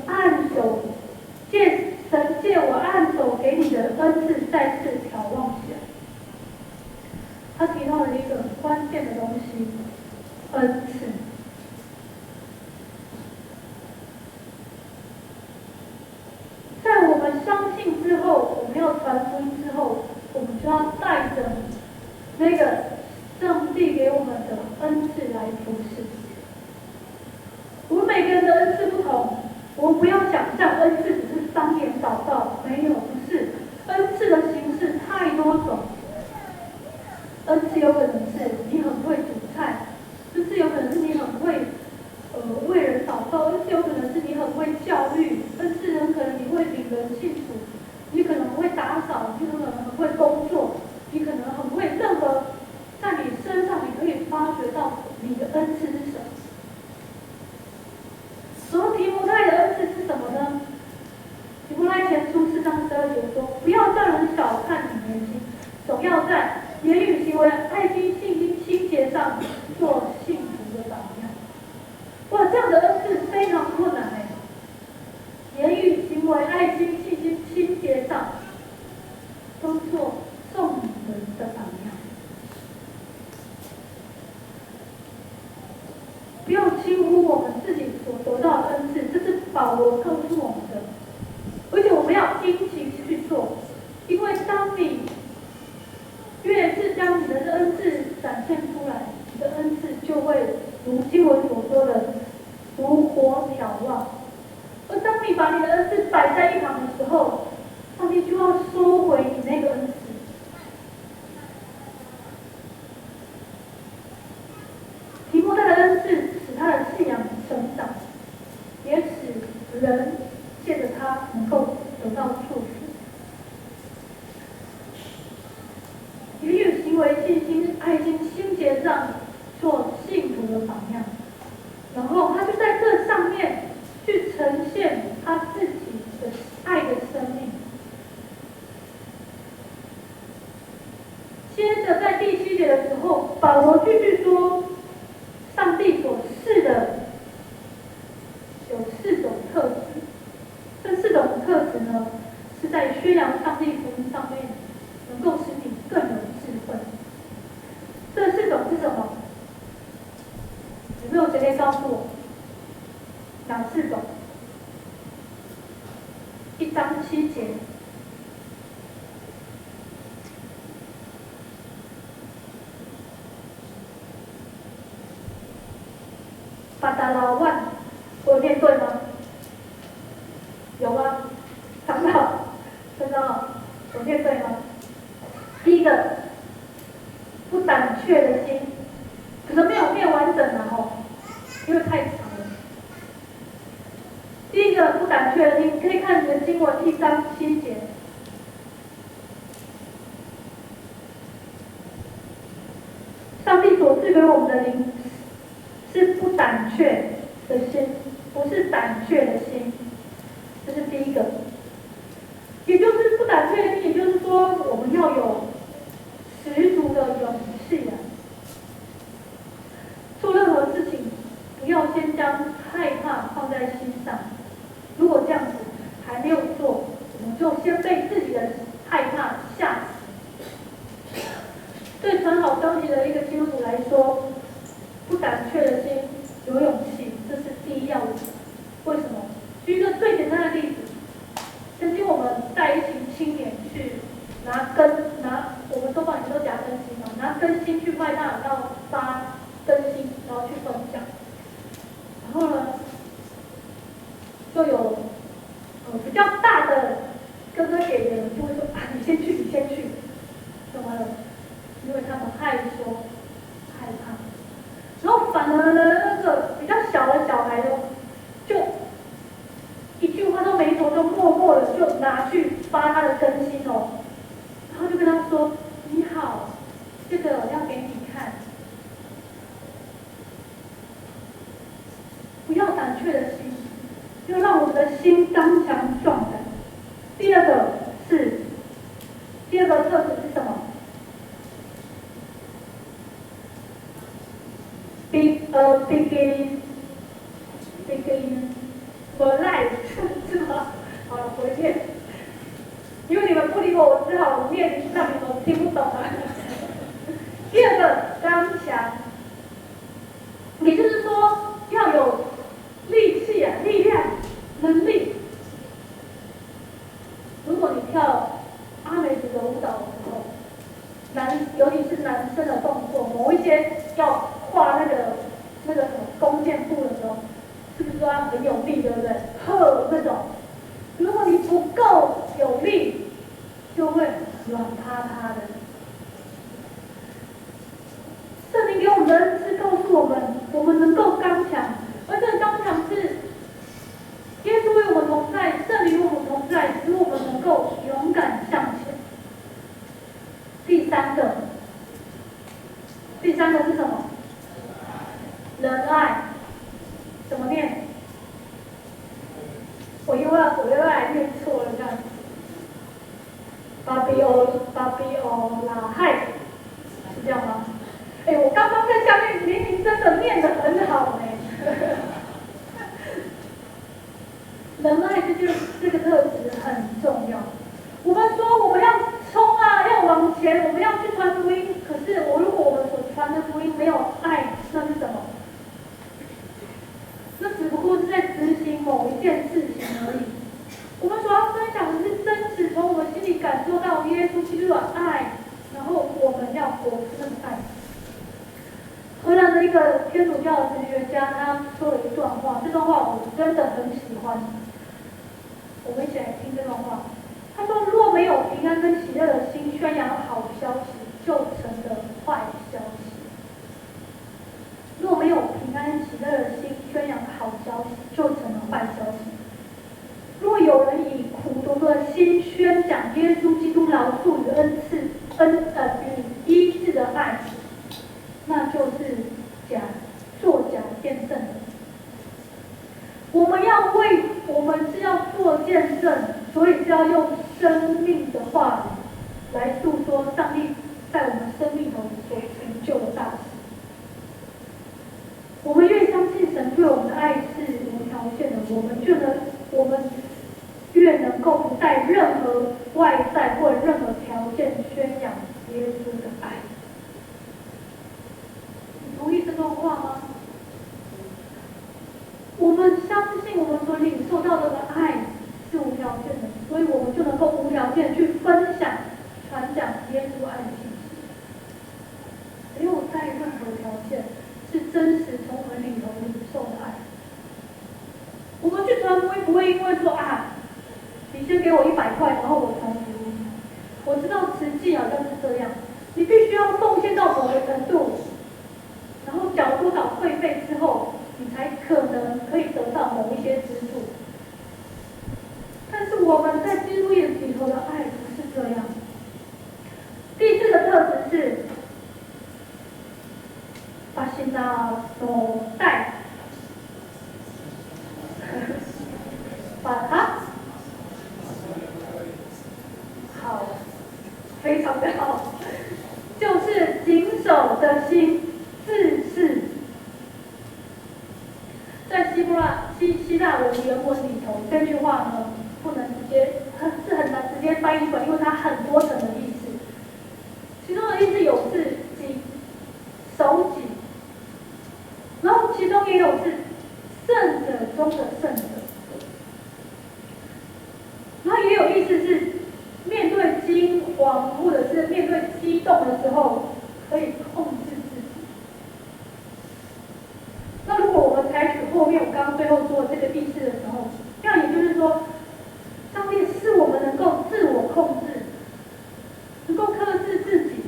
Speaker 4: 神借我按手给你的恩赐再次眺望起来。他提到了一个很关键的东西，恩赐。在我们相信之后，我们要传福音之后，我们就要带着那个上帝给我们的恩赐来服侍。我们每个人的恩赐不同，我们不要想象恩赐只是方言祷告，没有，不是。恩赐的形式太多种。恩赐有可能是你很会煮菜，恩赐有可能是你很会为人祷告，恩赐有可能是你很会教育，恩赐很可能你会领人信主，你可能会打扫，你可能很会工作，你可能很会任何在你身上你可以发掘到你的恩赐是什么。然后提摩太的恩赐是什么呢？提摩太前书4章12节说：“不要叫人小看你年轻，总要在言语、行为、爱心、信心、清洁上做信徒的榜样。”哇，这样的恩赐非常困难哎！言语、行为、爱心、信心、清洁上，都做众人的榜样。不要轻忽我们自己所得到的恩赐，这是保罗告诉我们的。而且我们要殷勤去做，因为当你越是将你的恩赐展现出来，你的恩赐就会如经文所说的如火眺望。而当你把你的恩赐摆在一旁的时候，上帝就要收回你那个恩赐。提摩太的恩赐使他的信仰成长，也使人借着他能够得到祝福。言语、行为、信心、爱心、清洁上做信徒的榜样，然后他就在这上面去呈现他自己的爱的生命。接着在第7节的时候，保罗继续说，上帝所赐的有4种特质。这4种特质呢，是在宣扬上帝福音上面能够使你更有智慧。这4种是什么？有没有谁可以告诉我？哪4种？1章7节。巴达拉万，我有念对吗？有吗？长老，真的哦，我念对吗？第一个，不胆怯的心，可能没有念完整啊吼，因为太长了。第一个不胆怯的心，可以看你的经文1章7节。上帝所赐给我们的灵是不胆怯的心，不是胆怯的心，这是第一个。也就是不胆怯的心，也就是说我们要有十足的勇气啊！做任何事情，不要先将害怕放在心上。如果这样子还没有做，我们就先被自己的害怕吓死。对传好消息的一个基督徒来说，不胆怯的心，有勇气，这是第一要务。为什么？举一个最简单的例子，曾经我们带一群青年去我们周报里面都讲更新嘛，拿更新去外大要发更新，然后去分享。然后呢，就有比较大的哥哥姐姐就会说啊，你先去，你先去，怎么了？因为他们害羞、害怕。然后反而呢，那个比较小的小孩呢，就一句话都没说，就默默的就拿去发他的更新哦，然后就跟他说：“你好，这个要给你看。”不要胆怯的心，要让我们的心刚强壮胆。第二个特质是什么？begin polite 是吗？会念，因为你们不理我，我只好念让你们听不懂啊。第二个刚强，也就是说要有力气啊、力量、能力。如果你跳阿美族的舞蹈的时候，尤其是男生的动作，某一些要跨那个什么弓箭步的时候，是不是说要很有力，对不对？那种，如果你不够有力，就会软塌塌的。圣灵给我们的恩赐告诉我们，我们能够刚强，而这个刚强是耶稣为我们同在，圣灵与我们同在，使我们能够勇敢向前。第三个是什么？仁爱，怎么念？我又要来念错了，这样子。巴比欧拉害，是这样吗？哎，我刚刚在下面明明真的念得很好呢。仁爱这个特质很重要。我们说我们要冲啊，要往前，我们要去传福音。可是如果我们所传的福音没有爱，那是什么？那只不过是在执行某一件事情而已。我们所要分享的是真实从我们心里感受到耶稣基督的爱，然后我们要活出那个爱。荷兰的一个天主教的神学家，他说了一段话，这段话我真的很喜欢。我们一起来听这段话。他说：“若没有平安跟喜乐的心宣扬好消息，就成了坏消息。若没有平安喜乐的心宣扬好消息，就成了坏消息。若有人以苦毒的心宣讲耶稣基督饶恕与恩赐、与医治的爱，那就是作假见证的。我们是要做见证，所以是要用生命的话语来诉说上帝在我们生命中所成就的大事。我们越相信神对我们的爱是无条件的，我们越能够不带任何外在或任何条件宣扬耶稣的爱。你同意这段话吗？我们相信我们所领受到的爱是无条件的，所以我们就能够无条件去分享、传讲耶稣爱的信息，没有带任何条件，是真实从我们里头领受的爱。我们去传福音不会因为说啊，你先给我100块，然后我传福音。我知道实际好像是这样，你必须要奉献到某个程度，然后缴多少会费之后，你才可能可以得到某一些资助。但是我们在基督里头的爱不是这样。第4个特质是把心拿手带，把它好，非常的好，就是谨守的心，自是。在希腊文原文里头，这句话呢不能直接，是很难直接翻译出来，因为它很多层的意思。其中的意思有是己、守己，然后其中也有是圣者中的圣者，然后也有意思是面对惊惶或者是面对激动的时候可以控制自己。那如果我们采取后面我刚刚最后说的这个意思的时候，那也就是说，上帝是我们能够自我控制，能够克制自己，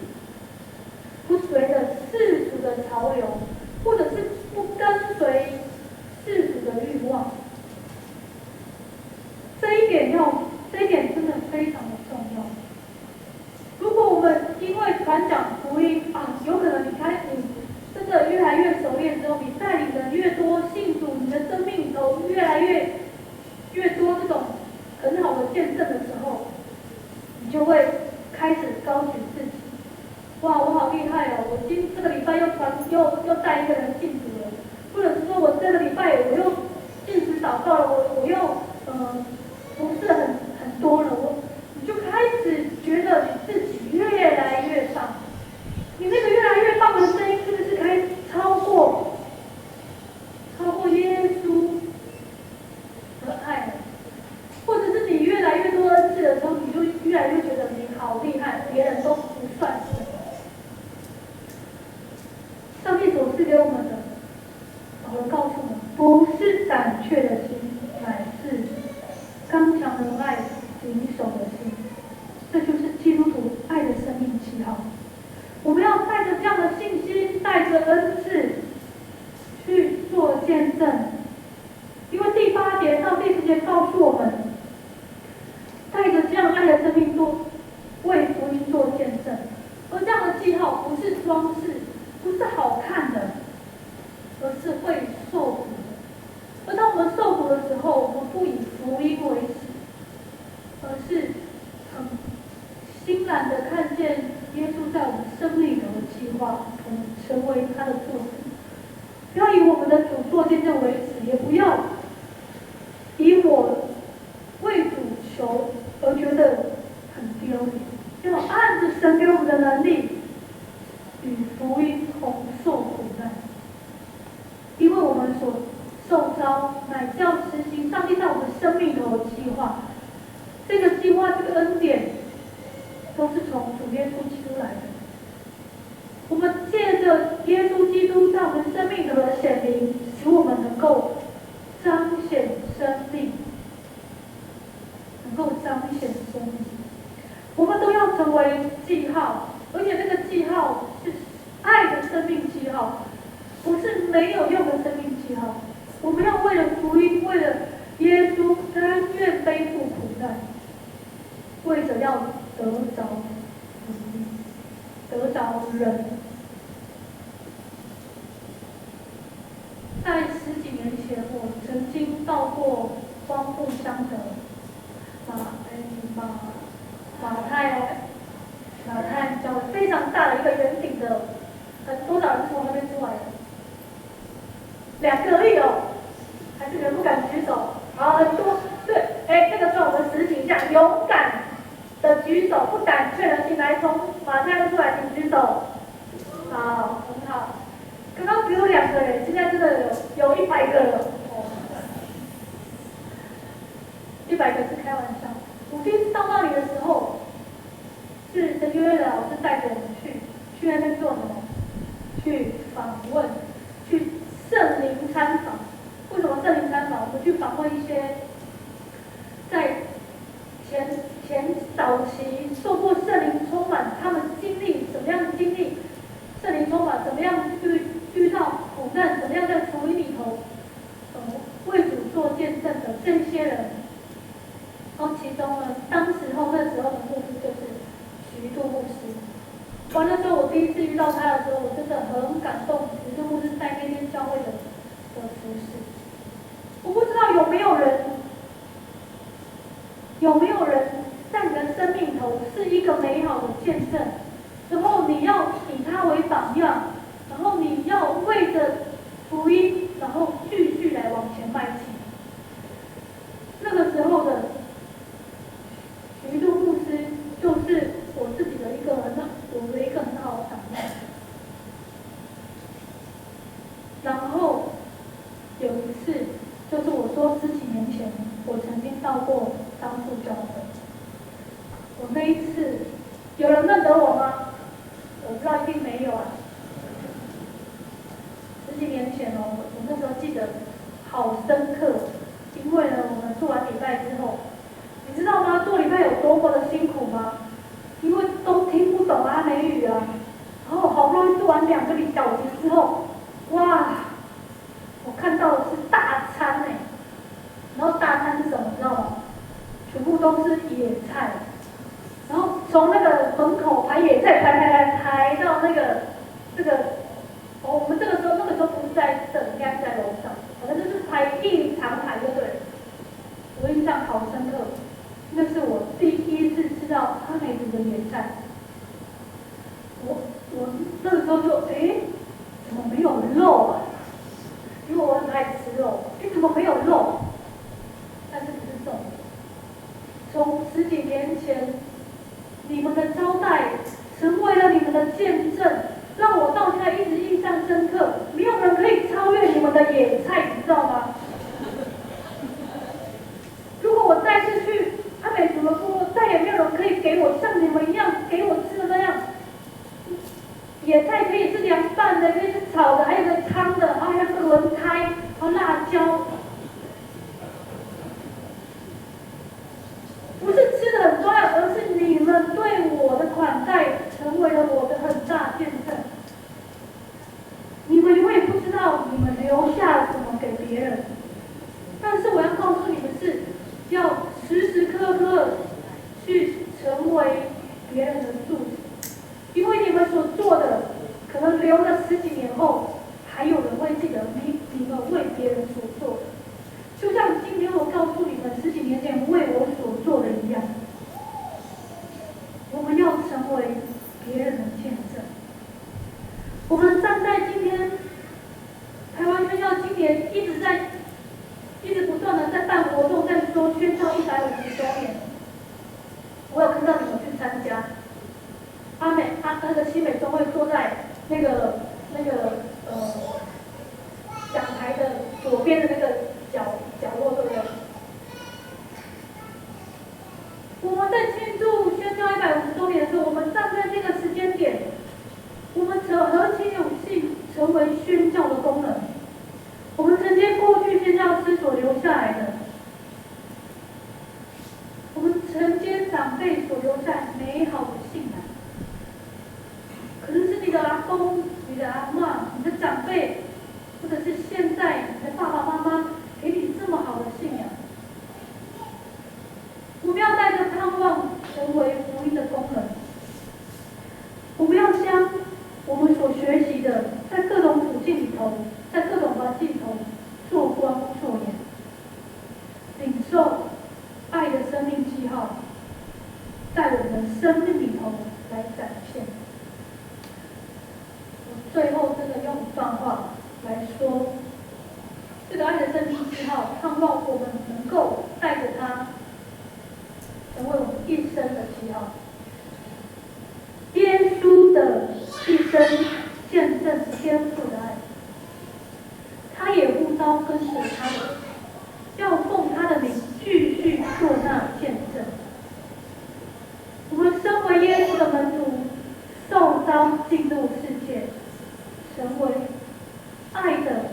Speaker 4: 不随着世俗的潮流，或者是不跟随世俗的欲望。这一点真的非常的重要。如果我们因为传讲福音啊，有可能你真的越来越熟练之后，你带领人越多，信主，你的生命里头越来越多这种很好的见证的时候，你就会开始高举自己。哇，我好厉害哦！我这个礼拜又带一个人信主了，或者是说我这个礼拜我又禁食祷告了，我又不是来就觉得你好厉害，别人都不算什么。上帝所赐给我们的，保罗告诉我们，不是胆怯的心，乃是刚强仁爱、谨守的心。这就是基督徒爱的生命记号。我们要带着这样的信心，带着恩赐去做见证。因为第8节到第10节告诉我们，带着这样爱的生命为福音做见证。而这样的记号不是装饰，不是好看的，而是会受苦的。而当我们受苦的时候，我们不以福音为耻，而是很欣然的看见耶稣在我们生命里的计划，我们成为他的作者。不要以我们的主做见证为耻，也不要以我为主求而觉得很丢脸。要按着神给我们的能力，与福音同受苦难。因为我们所受召，乃是要实行上帝在我们生命里的计划。这个计划，这个恩典，都是从主耶稣基督来的。我们借着耶稣基督在我们生命里的显明，使我们能够彰显生命，能够彰显生命。我们都要成为记号，而且这个记号是爱的生命记号，不是没有用的生命记号。我们要为了福音，为了耶稣，甘愿背负苦难，为着要得着福音，得着人。在10几年前，我曾经到过荒木乡的马太教会，非常大的一个圆顶的，多少人是从那边出来的？2个而已哦，还是人不敢举手？好，很多。对，那个时候我们实行一下，勇敢的举手，不胆怯的心来，从马太出来，请举手。好，很好。刚刚只有2个人，现在真的有100个了。100个是开玩笑。我第一次到那里的时候，是神学院的老师带着我们去那边做什么？去访问，去圣灵参访。为什么圣灵参访？我们去访问一些在前早期受过圣灵充满，他们经历怎么样经历圣灵充满，怎么样遇到苦难，怎么样在福音里头为主做见证的这些人。然后其中呢，那时候的牧师就是徐度牧师。那时候我第一次遇到他的时候，我真的很感动。徐度牧师在那间教会的服事，我不知道有没有人在你的生命头是一个美好的见证，然后你要以他为榜样，然后你要为着福音，然后继续来往前迈进。那个时候的徐度牧师就是我自己的一个很好的榜样。然后有一次，就是我说10几年前，我曾经到过当助教会。我那一次，有人认得我吗？我知道一定没有啊。10几年前哦，我那时候记得好深刻，因为呢，我们做完礼拜之后，你知道吗？做礼拜有多么的辛苦吗？因为都听不懂阿美语啊，然后好不容易做完2个小时之后，哇！我看到的是大餐哎，然后大餐是什么？你知道吗？全部都是野菜，然后从那个门口排野菜排到我们那个时候不是在这里，应该是在楼上，反正就是排一长排就对了。我印象好深刻，那是我第一次吃到阿美族的野菜。我那个时候就怎么没有肉啊？因为我很爱吃肉，怎么没有肉？但是不是重点。从10几年前，你们的招待成为了你们的见证，让我到现在一直印象深刻。没有人可以超越你们的野菜，你知道吗？如果我再次去阿美族的部落，再也没有人可以给给我像你们一样给我吃的那样。野菜可以是凉拌的，可以是炒的，还有个汤的，还有个轮胎，还有辣椒。不是吃的很重要，而是你们对我的款待成为了我的很大见证。你们永远不知道你们留下了什么给别人，但是我要告诉你们是，要时时刻刻去成为别人的柱子，因为你们所做的，可能留了10几年后，还有人会记得你们为别人所做的。就像今天我告诉你们10几年前为我所做的一样，我们要成为别人的见证。我们站在今天，台湾宣教今年一直不断的在办活动，在说宣教150周年。我有看到你们去参加，那个西美中会坐在那个讲台的左边的那个角落，对不对？我们在庆祝宣教150周年的时候，我们站在这个时间点，我们合起勇气，成为宣教的功能。我们承接过去宣教师所留下来的，我们承接长辈所留下来美好的信仰。可能是你的阿公、你的阿嬷、你的长辈，或者是现在你的爸爸妈妈给你这么好的信仰。我们要带着盼望成为福音的功能。我们要将我们所学习的，在各种处境里头，在各种环境里头做光做盐，领受爱的生命记号，在我们的生命里头来展现。我最后真的用一段话来说，这个爱的生命记号，盼望我们能够带着它，成为我们一生的记号。耶稣的一生见证天父的爱，他也呼召跟随他的，要奉他的名继续做那见证。我们身为耶稣的门徒，受召进入世界，成为爱的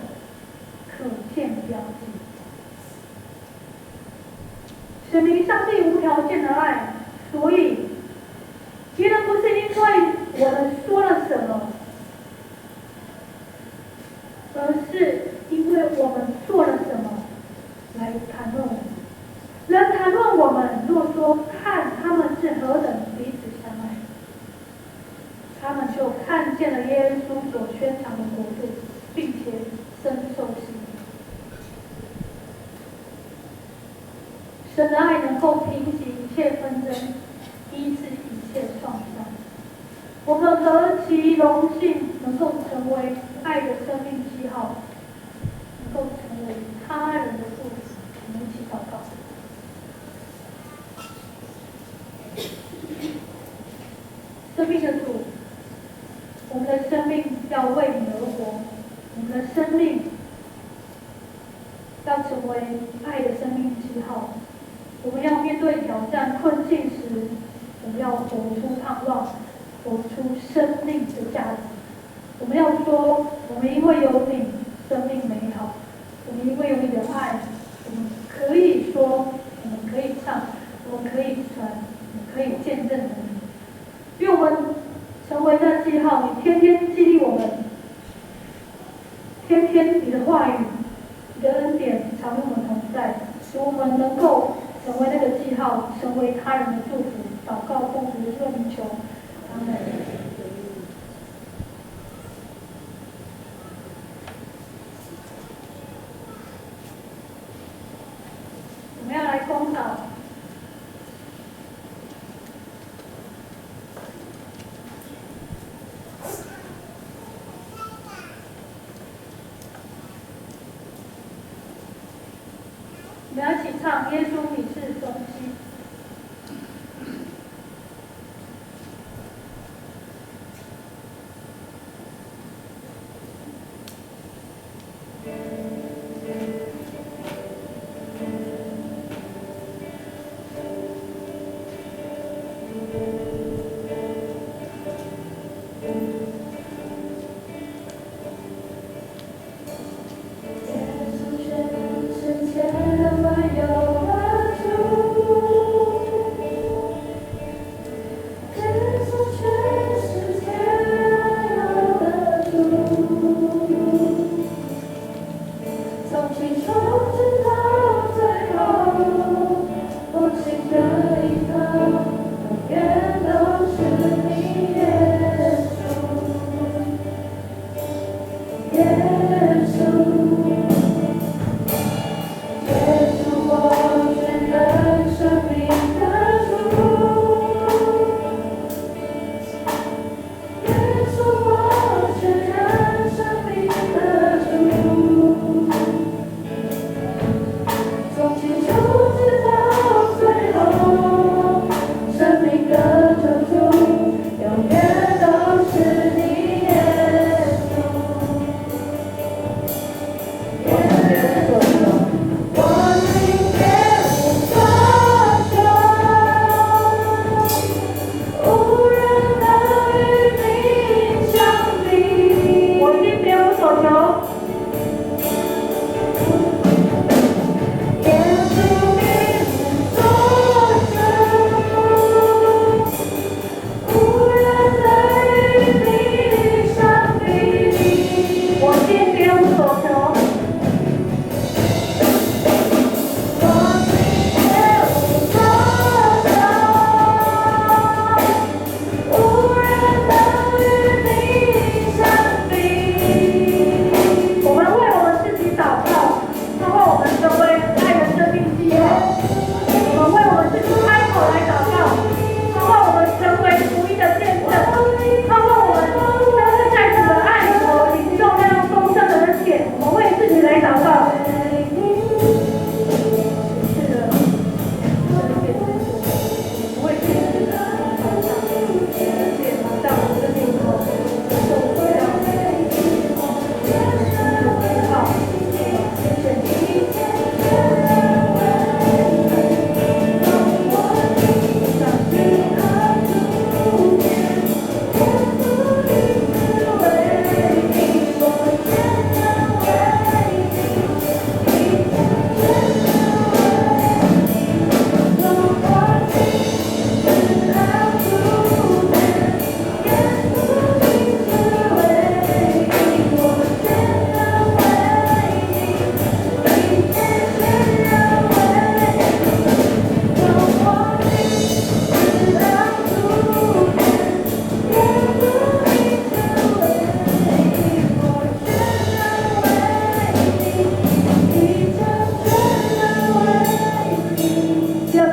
Speaker 4: 可见标记。显明上帝无条件的爱，所以别人不是因为我们说了什么，而是因为我们做了什么来谈论我们。人谈论我们，若说看他们是何等彼此相爱，他们就看见了耶稣所宣扬的国度，并且深受吸引。神的爱能够平息一切纷争，医治一切创伤。我们何其荣幸，能够成为爱的生命记号，能够成为他人的祝福。我们一起祷告。生命的主，我们的生命要为你而活，我们的生命要成为爱的生命记号。我们要面对挑战困境时，我们要活出盼望，活出生命的价值。我们要说，我们因为有你，生命美好；我们因为有你的爱，我们可以说，我们可以唱，我们可以传，我们可以见证你。愿我们成为那记号，你天天激励我们，天天你的话语、你的恩典常与我们同在，使我们能够成为那个记号，成为他人的祝福。祷告奉主耶稣的名求，阿门。我们要来公祷。我们要一起唱《耶稣你是中心》。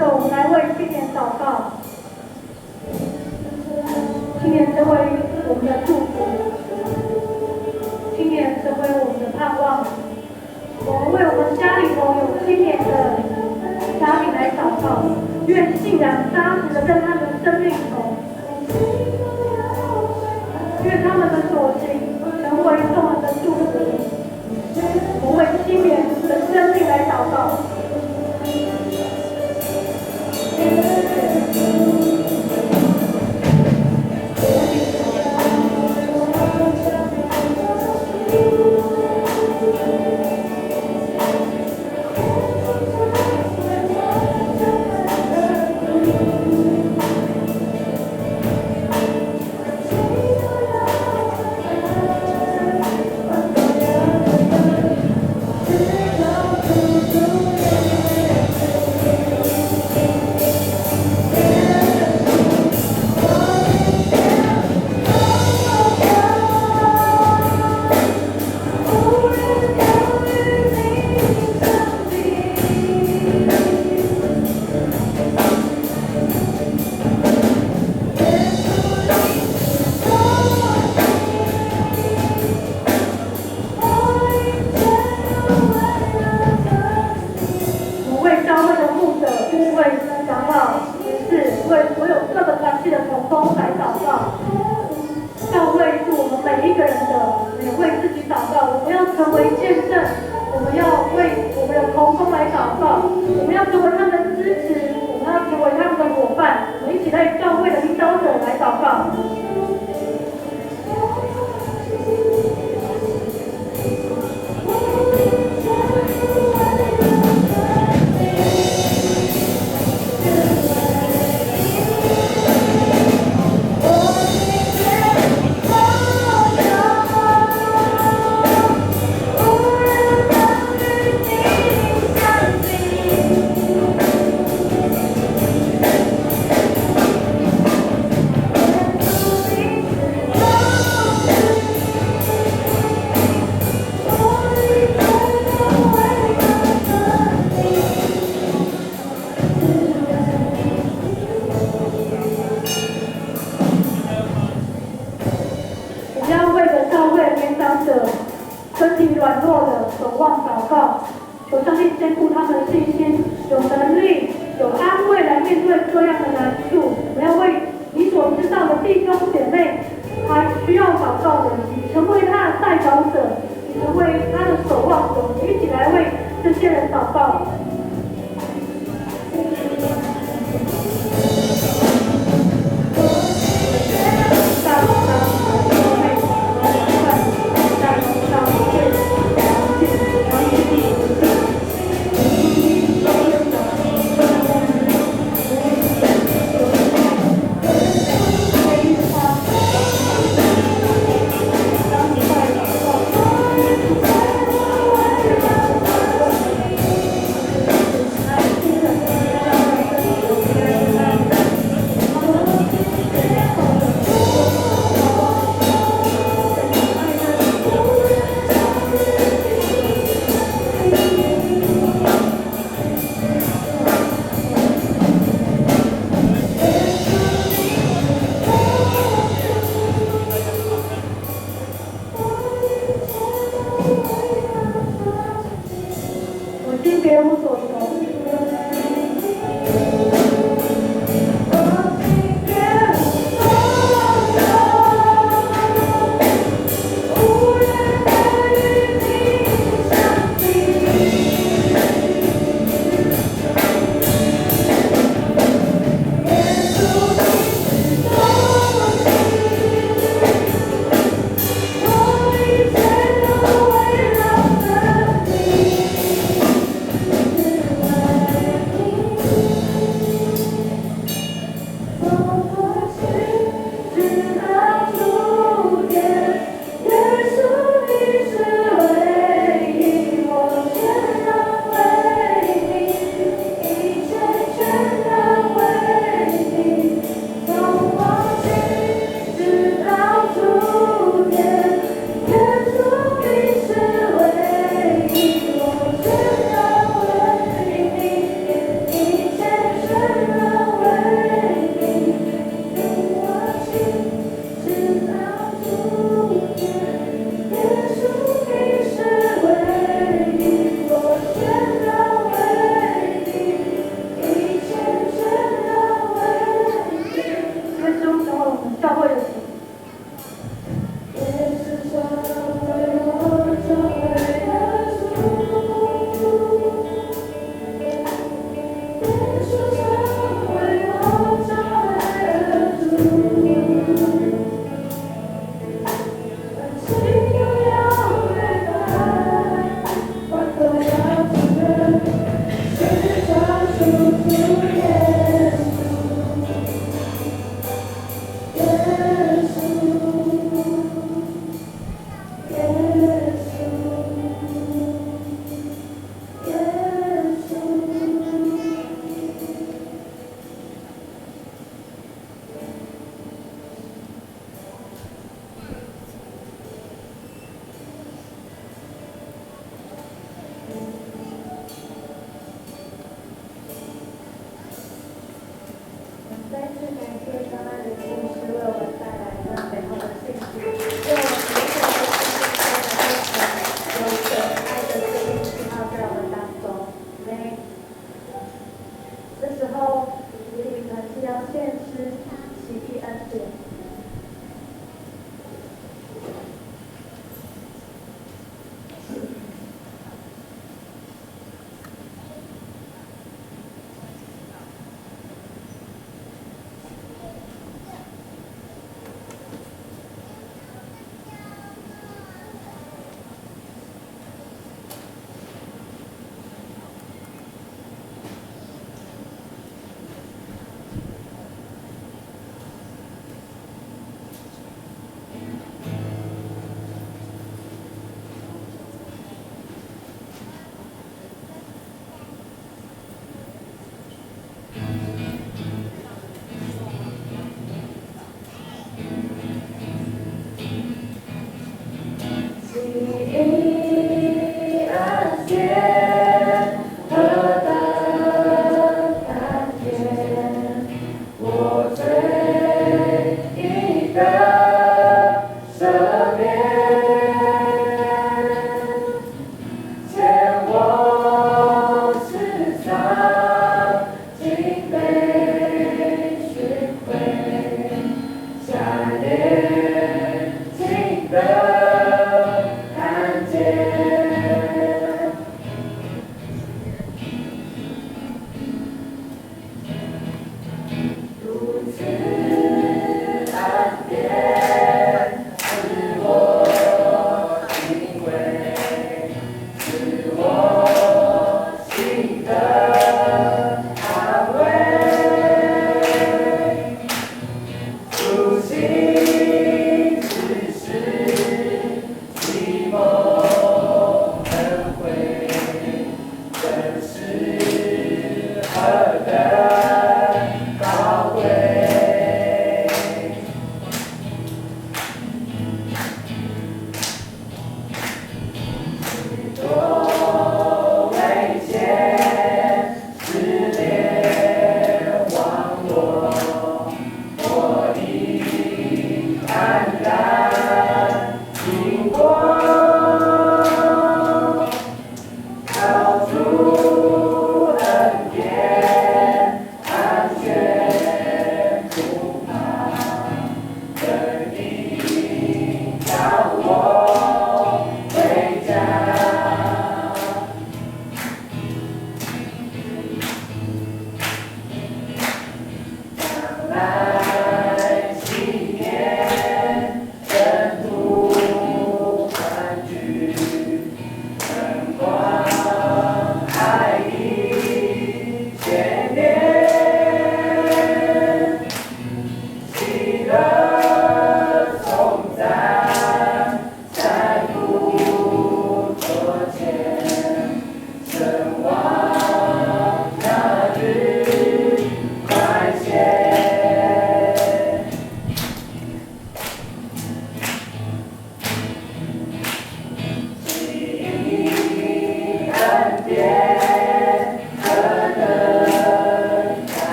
Speaker 4: 着，我们来为青年祷告。青年成为我们的祝福，青年成为我们的盼望。我们为我们家里头有青年的家庭来祷告，愿信仰扎实的在他们的生命中，愿他们的所行成为众人的祝福。我为青年的生命来祷告。身体软弱的守望祷告，求上帝坚固他们的信心，有能力、有安慰来面对这样的难处。我们要为你所知道的弟兄姐妹，还需要祷告的，你成为他的代祷者，你成为他的守望者，我们一起来为这些人祷告。
Speaker 5: 再次感谢张爱玲牧师为我们带来这美好的信息，为我们有着爱的生命信号在我们当中。这时候，李宇团是要献诗奇异恩典。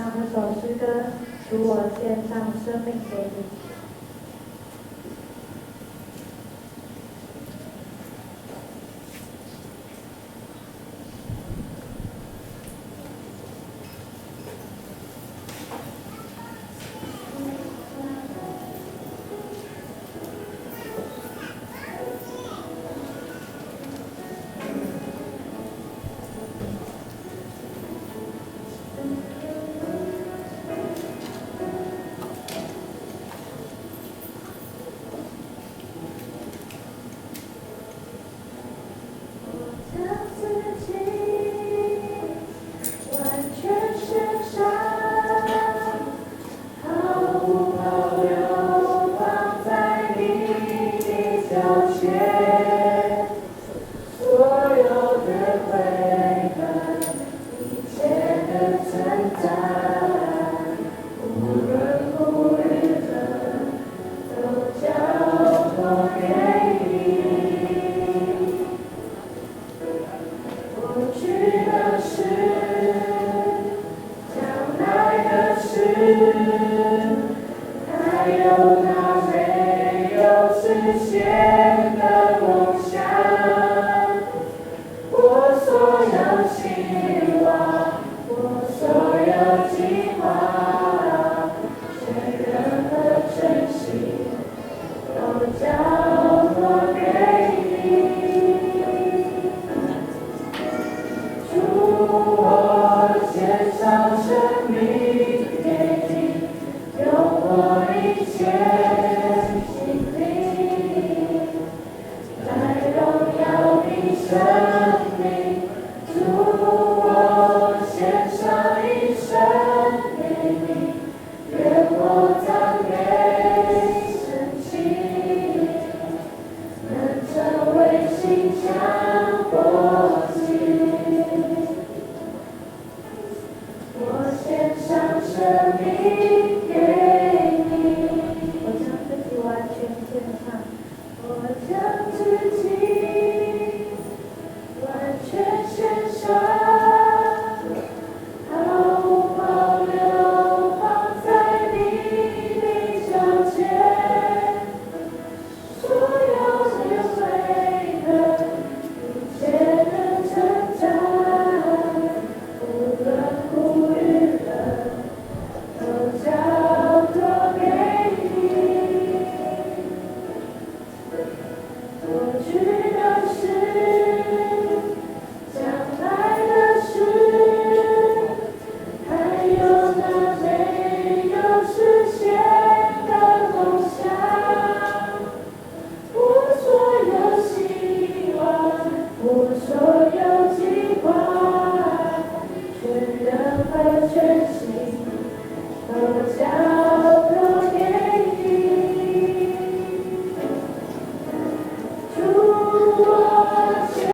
Speaker 5: 唱这首诗歌，主我献上生命给你。
Speaker 7: 主我献上生命。